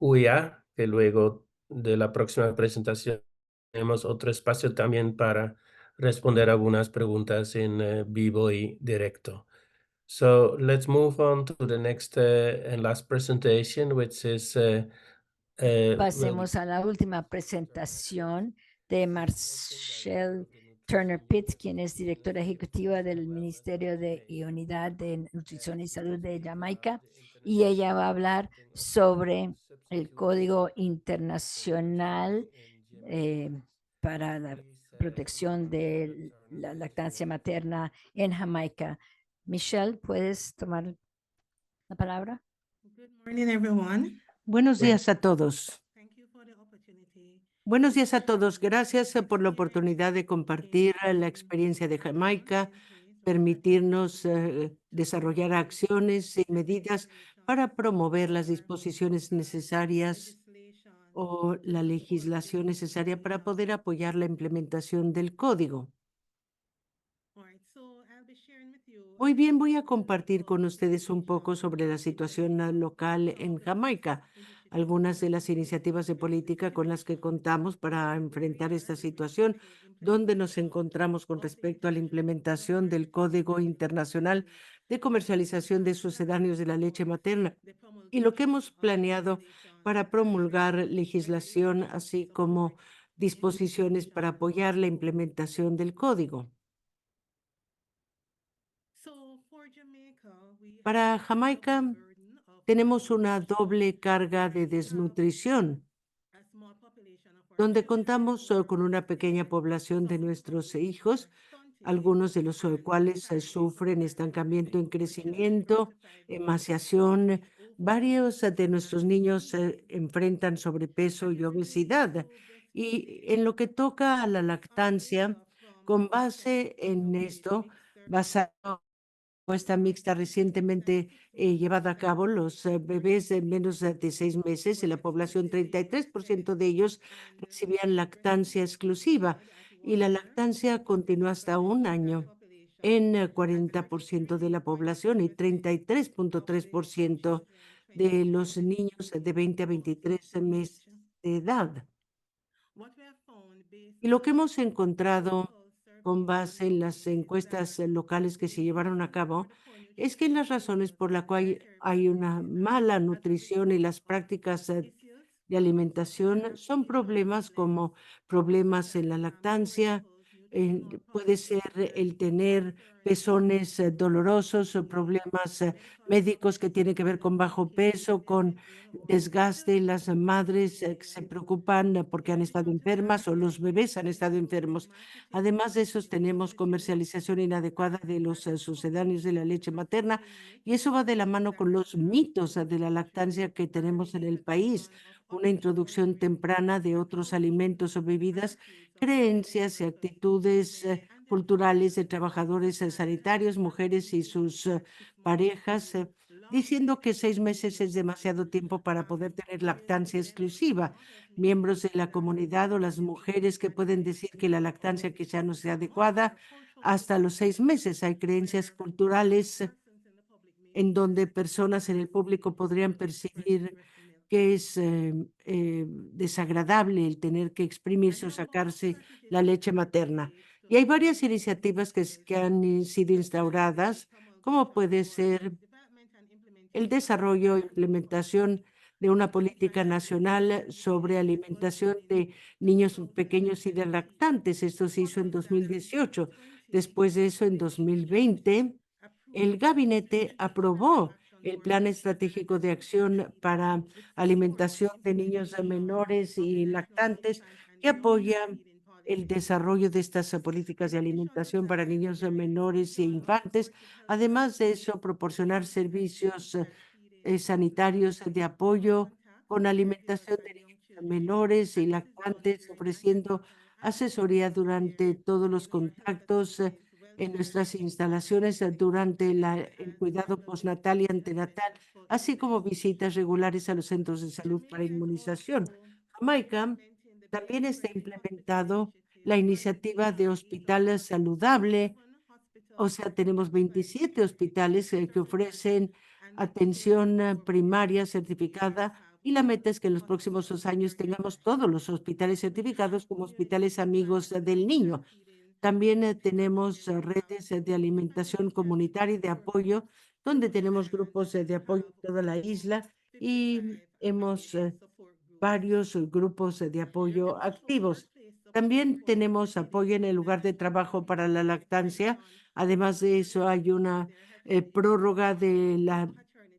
Speaker 2: UIA, que luego de la próxima presentación tenemos otro espacio también para responder algunas preguntas en vivo y directo. So let's move on to the next and last presentation, which is
Speaker 1: Pasemos a la última presentación de Marcelle Turner Pitts, quien es directora ejecutiva del Ministerio de Unidad de Nutrición y Salud de Jamaica, y ella va a hablar sobre el Código Internacional para la protección de la lactancia materna en Jamaica. Michelle, ¿puedes tomar la palabra?
Speaker 8: Good morning, everyone.
Speaker 6: Buenos días a todos. Buenos días a todos. Gracias por la oportunidad de compartir la experiencia de Jamaica, permitirnos desarrollar acciones y medidas para promover las disposiciones necesarias o la legislación necesaria para poder apoyar la implementación del código. Muy bien, voy a compartir con ustedes un poco sobre la situación local en Jamaica, algunas de las iniciativas de política con las que contamos para enfrentar esta situación, donde nos encontramos con respecto a la implementación del Código Internacional de Comercialización de Sucedáneos de la Leche Materna y lo que hemos planeado para promulgar legislación, así como disposiciones para apoyar la implementación del código. Para Jamaica tenemos una doble carga de desnutrición, donde contamos con una pequeña población de nuestros hijos, algunos de los cuales sufren estancamiento en crecimiento, emaciación. Varios de nuestros niños enfrentan sobrepeso y obesidad. Y en lo que toca a la lactancia, con base en esto, basado encuesta mixta recientemente llevada a cabo, los bebés de menos de 6 meses en la población, 33% de ellos recibían lactancia exclusiva y la lactancia continúa hasta 1 año en 40% de la población y 33.3% de los niños de 20 a 23 meses de edad. Y lo que hemos encontrado con base en las encuestas locales que se llevaron a cabo, es que las razones por las cuales hay una mala nutrición y las prácticas de alimentación son problemas como problemas en la lactancia, puede ser el tener pezones dolorosos o problemas médicos que tienen que ver con bajo peso, con desgaste. Las madres se preocupan porque han estado enfermas o los bebés han estado enfermos. Además de eso, tenemos comercialización inadecuada de los sucedáneos de la leche materna y eso va de la mano con los mitos de la lactancia que tenemos en el país, una introducción temprana de otros alimentos o bebidas, creencias y actitudes culturales de trabajadores sanitarios, mujeres y sus parejas, diciendo que 6 meses es demasiado tiempo para poder tener lactancia exclusiva. Miembros de la comunidad o las mujeres que pueden decir que la lactancia quizá no sea adecuada hasta los 6 meses. Hay creencias culturales en donde personas en el público podrían percibir que es desagradable el tener que exprimirse o sacarse la leche materna. Y hay varias iniciativas que han sido instauradas, como puede ser el desarrollo e implementación de una política nacional sobre alimentación de niños pequeños y de lactantes. Esto se hizo en 2018. Después de eso, en 2020, el gabinete aprobó el Plan Estratégico de Acción para Alimentación de Niños Menores y Lactantes, que apoya el desarrollo de estas políticas de alimentación para niños menores e infantes. Además de eso, proporcionar servicios sanitarios de apoyo con alimentación de niños menores y lactantes, ofreciendo asesoría durante todos los contactos en nuestras instalaciones durante el cuidado postnatal y antenatal, así como visitas regulares a los centros de salud para inmunización. Jamaica también está implementado la iniciativa de hospital saludable, o sea, tenemos 27 hospitales que ofrecen atención primaria certificada y la meta es que en los próximos 2 años tengamos todos los hospitales certificados como hospitales amigos del niño. También tenemos redes de alimentación comunitaria y de apoyo, donde tenemos grupos de apoyo en toda la isla y hemos varios grupos de apoyo activos. También tenemos apoyo en el lugar de trabajo para la lactancia. Además de eso, hay una prórroga de la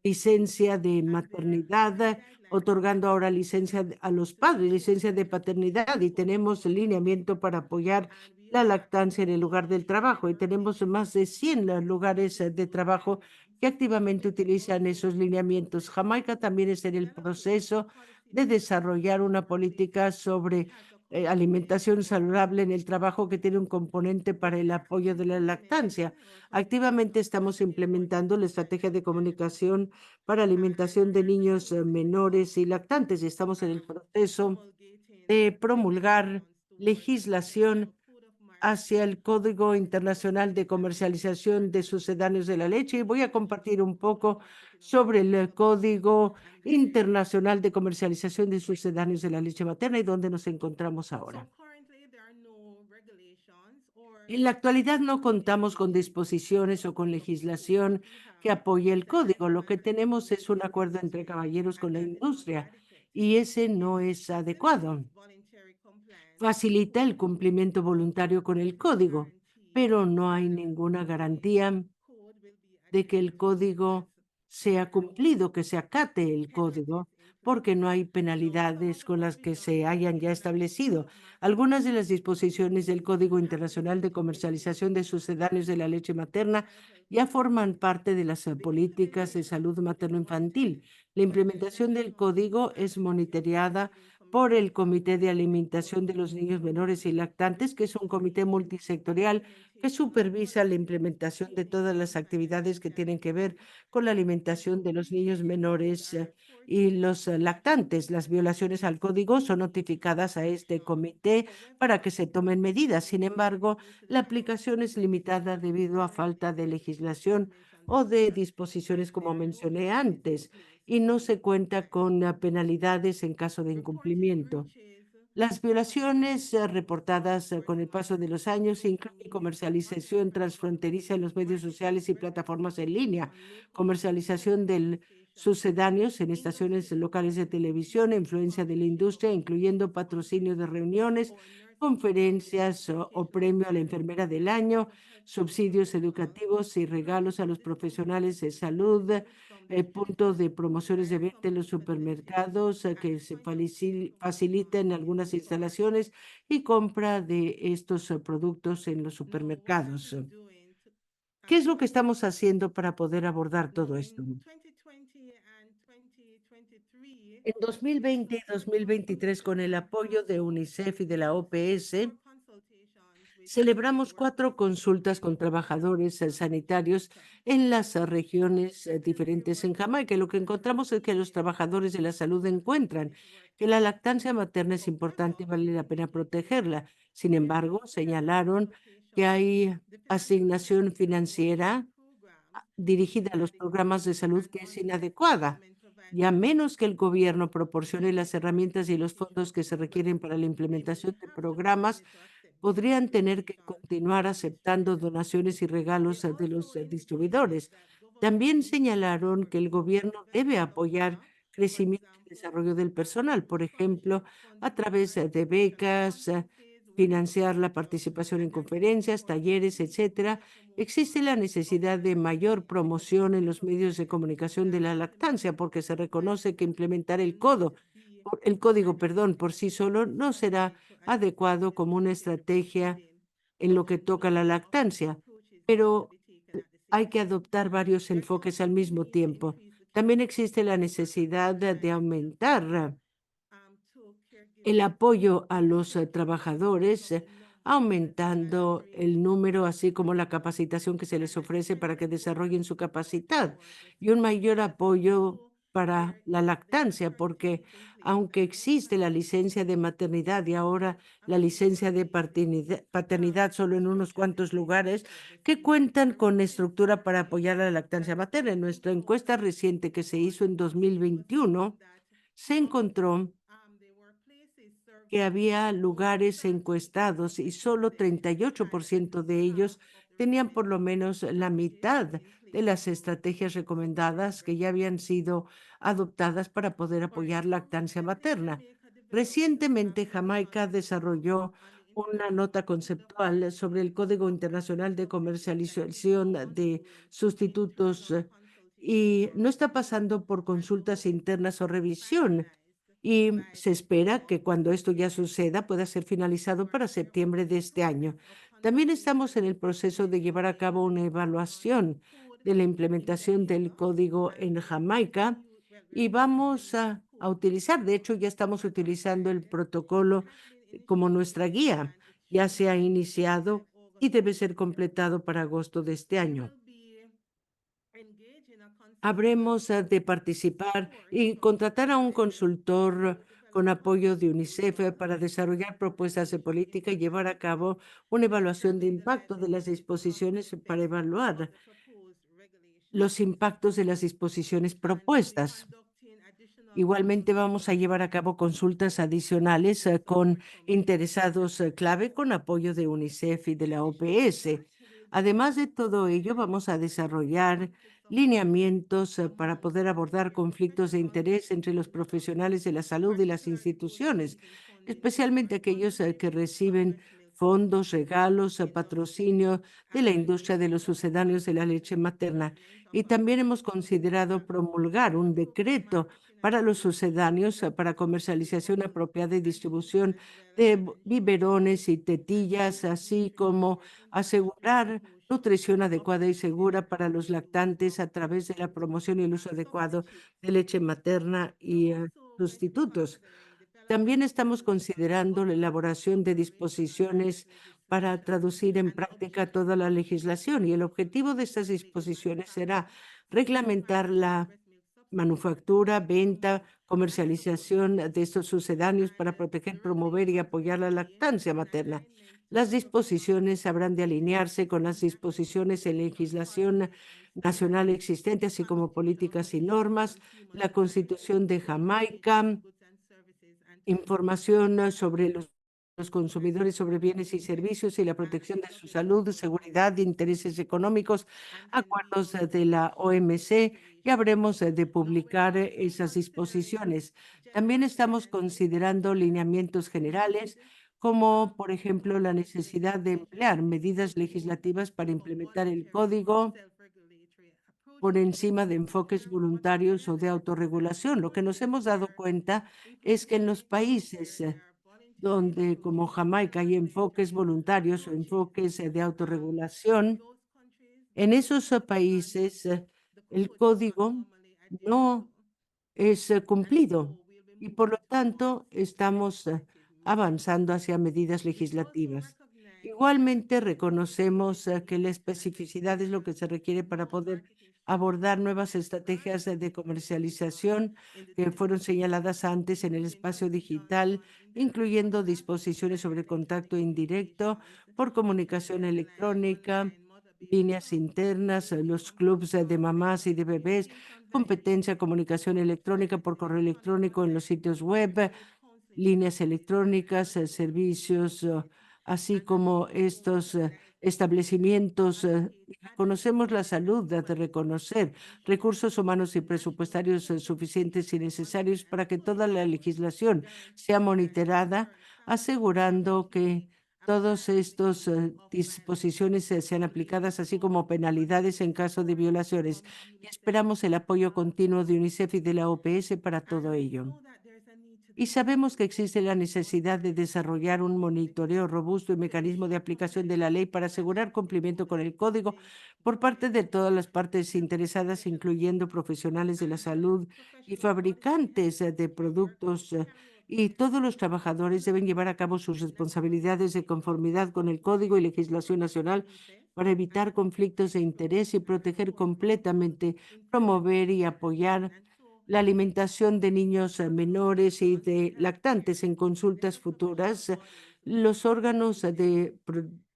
Speaker 6: licencia de maternidad, otorgando ahora licencia a los padres, licencia de paternidad, y tenemos lineamiento para apoyar la lactancia en el lugar del trabajo. Y tenemos más de 100 lugares de trabajo que activamente utilizan esos lineamientos. Jamaica también está en el proceso de desarrollar una política sobre alimentación saludable en el trabajo que tiene un componente para el apoyo de la lactancia. Activamente estamos implementando la estrategia de comunicación para alimentación de niños menores y lactantes y estamos en el proceso de promulgar legislación hacia el Código Internacional de Comercialización de Sucedáneos de la Leche y voy a compartir un poco sobre el Código Internacional de Comercialización de Sucedáneos de la Leche Materna y dónde nos encontramos ahora. En la actualidad no contamos con disposiciones o con legislación que apoye el código. Lo que tenemos es un acuerdo entre caballeros con la industria y ese no es adecuado. Facilita el cumplimiento voluntario con el código, pero no hay ninguna garantía de que el código sea cumplido, que se acate el código, porque no hay penalidades con las que se hayan ya establecido. Algunas de las disposiciones del Código Internacional de Comercialización de Sucedáneos de la Leche Materna ya forman parte de las políticas de salud materno-infantil. La implementación del código es monitoreada por el Comité de Alimentación de los Niños Menores y Lactantes, que es un comité multisectorial que supervisa la implementación de todas las actividades que tienen que ver con la alimentación de los niños menores y los lactantes. Las violaciones al código son notificadas a este comité para que se tomen medidas. Sin embargo, la aplicación es limitada debido a falta de legislación o de disposiciones, como mencioné antes, y no se cuenta con penalidades en caso de incumplimiento. Las violaciones reportadas con el paso de los años incluyen comercialización transfronteriza en los medios sociales y plataformas en línea, comercialización de sucedáneos en estaciones locales de televisión, influencia de la industria, incluyendo patrocinio de reuniones, conferencias o premio a la enfermera del año, subsidios educativos y regalos a los profesionales de salud, puntos de promociones de venta en los supermercados que se faciliten algunas instalaciones y compra de estos productos en los supermercados. ¿Qué es lo que estamos haciendo para poder abordar todo esto? En 2020 y 2023, con el apoyo de UNICEF y de la OPS, celebramos 4 consultas con trabajadores sanitarios en las regiones diferentes en Jamaica. Y lo que encontramos es que los trabajadores de la salud encuentran que la lactancia materna es importante y vale la pena protegerla. Sin embargo, señalaron que hay asignación financiera dirigida a los programas de salud que es inadecuada. Y a menos que el gobierno proporcione las herramientas y los fondos que se requieren para la implementación de programas, podrían tener que continuar aceptando donaciones y regalos de los distribuidores. También señalaron que el gobierno debe apoyar crecimiento y desarrollo del personal, por ejemplo, a través de becas, financiar la participación en conferencias, talleres, etcétera. Existe la necesidad de mayor promoción en los medios de comunicación de la lactancia, porque se reconoce que implementar el código, por sí solo no será adecuado como una estrategia en lo que toca a la lactancia, pero hay que adoptar varios enfoques al mismo tiempo. También existe la necesidad de aumentar el apoyo a los trabajadores, aumentando el número, así como la capacitación que se les ofrece para que desarrollen su capacidad y un mayor apoyo para la lactancia, porque aunque existe la licencia de maternidad y ahora la licencia de paternidad solo en unos cuantos lugares que cuentan con estructura para apoyar la lactancia materna. En nuestra encuesta reciente que se hizo en 2021, se encontró que había lugares encuestados y solo 38% de ellos tenían por lo menos la mitad de las estrategias recomendadas que ya habían sido adoptadas para poder apoyar lactancia materna. Recientemente, Jamaica desarrolló una nota conceptual sobre el Código Internacional de Comercialización de Sustitutos y no está pasando por consultas internas o revisión y se espera que cuando esto ya suceda pueda ser finalizado para septiembre de este año. También estamos en el proceso de llevar a cabo una evaluación de la implementación del código en Jamaica y vamos a utilizar, de hecho ya estamos utilizando el protocolo como nuestra guía. Ya se ha iniciado y debe ser completado para agosto de este año. Habremos de participar y contratar a un consultor con apoyo de UNICEF para desarrollar propuestas de política y llevar a cabo una evaluación de impacto de las disposiciones para evaluar los impactos de las disposiciones propuestas. Igualmente vamos a llevar a cabo consultas adicionales con interesados clave con apoyo de UNICEF y de la OPS. Además de todo ello, vamos a desarrollar lineamientos para poder abordar conflictos de interés entre los profesionales de la salud y las instituciones, especialmente aquellos que reciben fondos, regalos, patrocinio de la industria de los sucedáneos de la leche materna. Y también hemos considerado promulgar un decreto para los sucedáneos para comercialización apropiada y distribución de biberones y tetillas, así como asegurar nutrición adecuada y segura para los lactantes a través de la promoción y el uso adecuado de leche materna y sustitutos. También estamos considerando la elaboración de disposiciones para traducir en práctica toda la legislación y el objetivo de estas disposiciones será reglamentar la manufactura, venta, comercialización de estos sucedáneos para proteger, promover y apoyar la lactancia materna. Las disposiciones habrán de alinearse con las disposiciones en legislación nacional existente, así como políticas y normas, la Constitución de Jamaica, información sobre los consumidores sobre bienes y servicios y la protección de su salud, seguridad e intereses económicos, acuerdos de la OMC, y habremos de publicar esas disposiciones. También estamos considerando lineamientos generales como por ejemplo la necesidad de emplear medidas legislativas para implementar el código por encima de enfoques voluntarios o de autorregulación. Lo que nos hemos dado cuenta es que en los países donde, como Jamaica, hay enfoques voluntarios o enfoques de autorregulación, en esos países el código no es cumplido y por lo tanto estamos avanzando hacia medidas legislativas. Igualmente reconocemos que la especificidad es lo que se requiere para poder abordar nuevas estrategias de comercialización que fueron señaladas antes en el espacio digital, incluyendo disposiciones sobre contacto indirecto por comunicación electrónica, líneas internas, los clubs de mamás y de bebés, competencia, comunicación electrónica por correo electrónico en los sitios web, líneas electrónicas, servicios, así como estos establecimientos. Conocemos la salud de reconocer recursos humanos y presupuestarios suficientes y necesarios para que toda la legislación sea monitorada, asegurando que todas estas disposiciones sean aplicadas, así como penalidades en caso de violaciones. Y esperamos el apoyo continuo de UNICEF y de la OPS para todo ello. Y sabemos que existe la necesidad de desarrollar un monitoreo robusto y mecanismo de aplicación de la ley para asegurar cumplimiento con el código por parte de todas las partes interesadas, incluyendo profesionales de la salud y fabricantes de productos. Y todos los trabajadores deben llevar a cabo sus responsabilidades de conformidad con el código y legislación nacional para evitar conflictos de interés y proteger completamente, promover y apoyar la alimentación de niños menores y de lactantes. En consultas futuras, los órganos de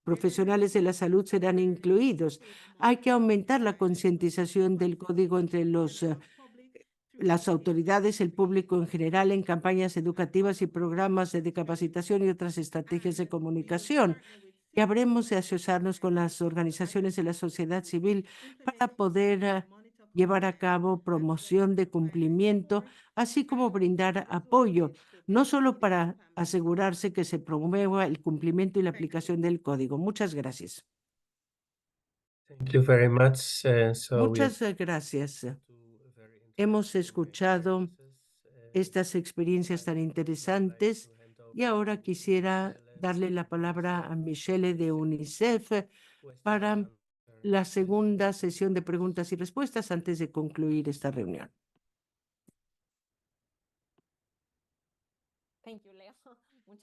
Speaker 6: profesionales de la salud serán incluidos. Hay que aumentar la concientización del código entre las autoridades, el público en general, en campañas educativas y programas de capacitación y otras estrategias de comunicación. Y habremos de asociarnos con las organizaciones de la sociedad civil para poder llevar a cabo promoción de cumplimiento, así como brindar apoyo, no solo para asegurarse que se promueva el cumplimiento y la aplicación del código. Muchas gracias.
Speaker 2: Thank you very much.
Speaker 6: Muchas gracias. Hemos escuchado estas experiencias tan interesantes y ahora quisiera darle la palabra a Michelle de UNICEF para la segunda sesión de preguntas y respuestas antes de concluir esta reunión.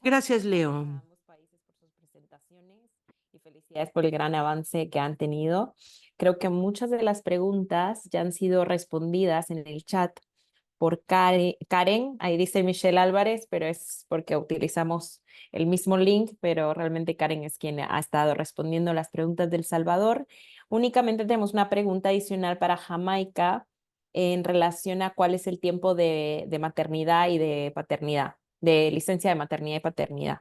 Speaker 6: Gracias, Leo.
Speaker 4: Y felicidades por el gran avance que han tenido. Creo que muchas de las preguntas ya han sido respondidas en el chat por Karen. Ahí dice Michelle Álvarez, pero es porque utilizamos el mismo link, pero realmente Karen es quien ha estado respondiendo las preguntas del Salvador. Únicamente tenemos una pregunta adicional para Jamaica en relación a cuál es el tiempo de maternidad y de paternidad, de licencia de maternidad y paternidad.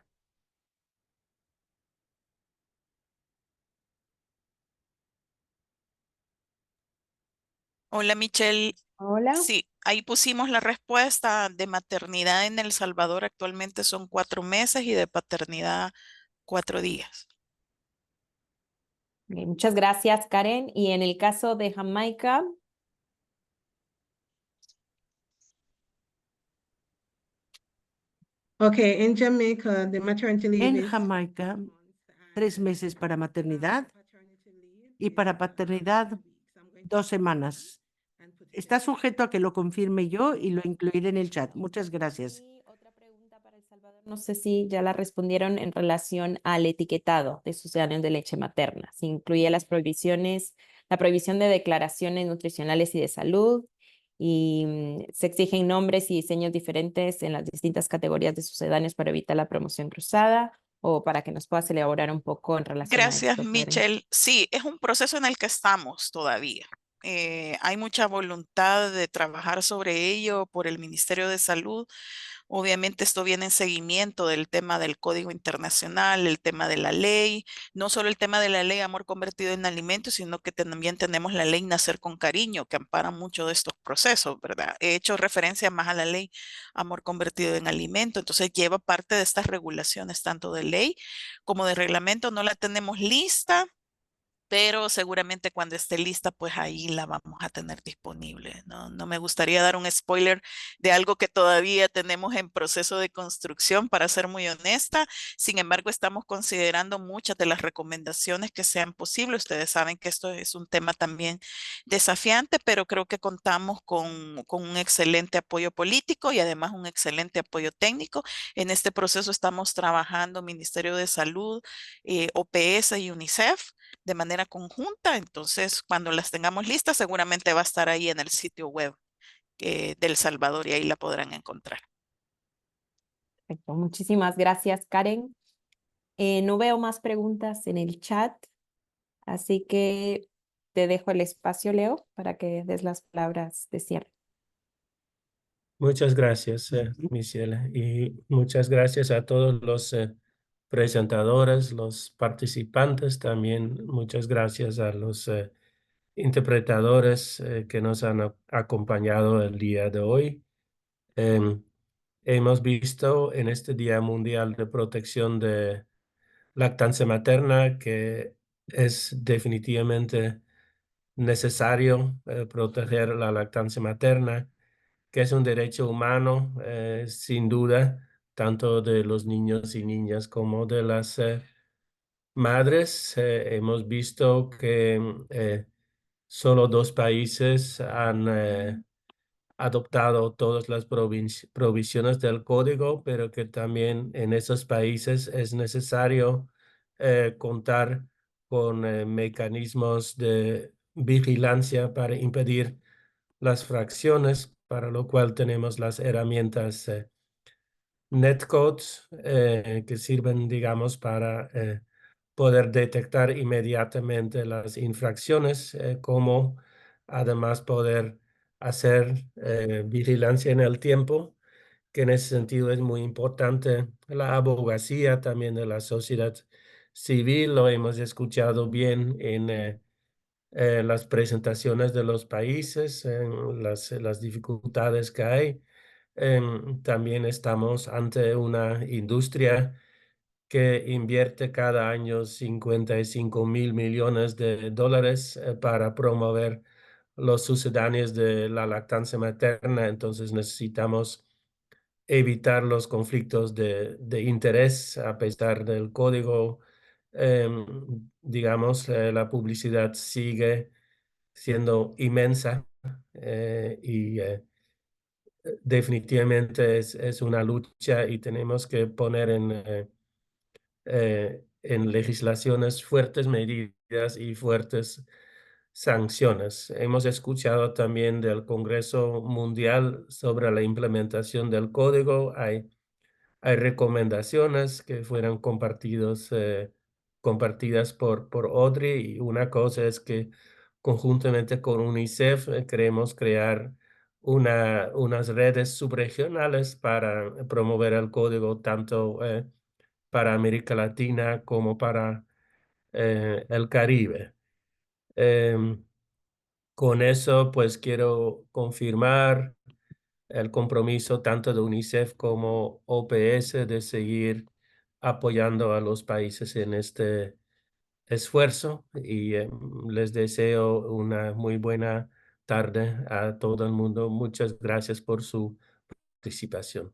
Speaker 7: Hola, Michelle.
Speaker 4: Hola.
Speaker 7: Sí, ahí pusimos la respuesta de maternidad en El Salvador. Actualmente son 4 meses y de paternidad 4 días.
Speaker 4: Bien, muchas gracias, Karen. Y en el caso de Jamaica,
Speaker 8: Okay, in Jamaica, the maternity leave
Speaker 6: En
Speaker 8: is
Speaker 6: Jamaica, 3 meses para maternidad y para paternidad 2 semanas. Está sujeto a que lo confirme yo y lo incluiré en el chat. Muchas gracias.
Speaker 4: y otra pregunta para El Salvador. No sé si ya la respondieron en relación al etiquetado de sucedáneos de leche materna. Si incluye las prohibiciones, la prohibición de declaraciones nutricionales y de salud, y se exigen nombres y diseños diferentes en las distintas categorías de sucedáneos para evitar la promoción cruzada, o para que nos puedas elaborar un poco en relación a
Speaker 7: Gracias,
Speaker 4: esto, Karen.
Speaker 7: Michelle. Sí, es un proceso en el que estamos todavía. hay mucha voluntad de trabajar sobre ello por el Ministerio de Salud. Obviamente esto viene en seguimiento del tema del Código Internacional, el tema de la ley, no solo el tema de la ley Amor Convertido en Alimentos, sino que también tenemos la ley Nacer con Cariño, que ampara mucho de estos procesos, ¿verdad? He hecho referencia más a la ley Amor Convertido en Alimento, entonces lleva parte de estas regulaciones, tanto de ley como de reglamento. No la tenemos lista, pero seguramente cuando esté lista, pues ahí la vamos a tener disponible. No me gustaría dar un spoiler de algo que todavía tenemos en proceso de construcción, para ser muy honesta. Sin embargo, estamos considerando muchas de las recomendaciones que sean posibles. Ustedes saben que esto es un tema también desafiante, pero creo que contamos con un excelente apoyo político y además un excelente apoyo técnico. En este proceso estamos trabajando Ministerio de Salud, OPS y UNICEF de manera conjunta. Entonces, cuando las tengamos listas, seguramente va a estar ahí en el sitio web del Salvador y ahí la podrán encontrar.
Speaker 4: Perfecto. Muchísimas gracias, Karen. No veo más preguntas en el chat, así que te dejo el espacio, Leo, para que des las palabras de cierre.
Speaker 2: Muchas gracias, Michelle, y muchas gracias a todos los presentadores, los participantes también. Muchas gracias a los interpretadores que nos han acompañado el día de hoy. Hemos visto en este Día Mundial de Protección de Lactancia Materna que es definitivamente necesario proteger la lactancia materna, que es un derecho humano, sin duda, tanto de los niños y niñas como de las madres. Hemos visto que solo 2 países han adoptado todas las provisiones del código, pero que también en esos países es necesario contar con mecanismos de vigilancia para impedir las fracciones, para lo cual tenemos las herramientas netcodes que sirven, digamos, para poder detectar inmediatamente las infracciones, como además poder hacer vigilancia en el tiempo, que en ese sentido es muy importante. La abogacía también de la sociedad civil, lo hemos escuchado bien en las presentaciones de los países, en las dificultades que hay. También estamos ante una industria que invierte cada año 55.000 millones de dólares para promover los sucedáneos de la lactancia materna. Entonces necesitamos evitar los conflictos de interés a pesar del código. Digamos, la publicidad sigue siendo inmensa y definitivamente es una lucha y tenemos que poner en legislaciones fuertes medidas y fuertes sanciones. Hemos escuchado también del Congreso Mundial sobre la implementación del código. Hay recomendaciones que fueron compartidas por Audrey, y una cosa es que conjuntamente con UNICEF queremos crear unas redes subregionales para promover el código tanto para América Latina como para el Caribe. Con eso, pues quiero confirmar el compromiso tanto de UNICEF como OPS de seguir apoyando a los países en este esfuerzo, y les deseo una muy buena tarde a todo el mundo. Muchas gracias por su participación.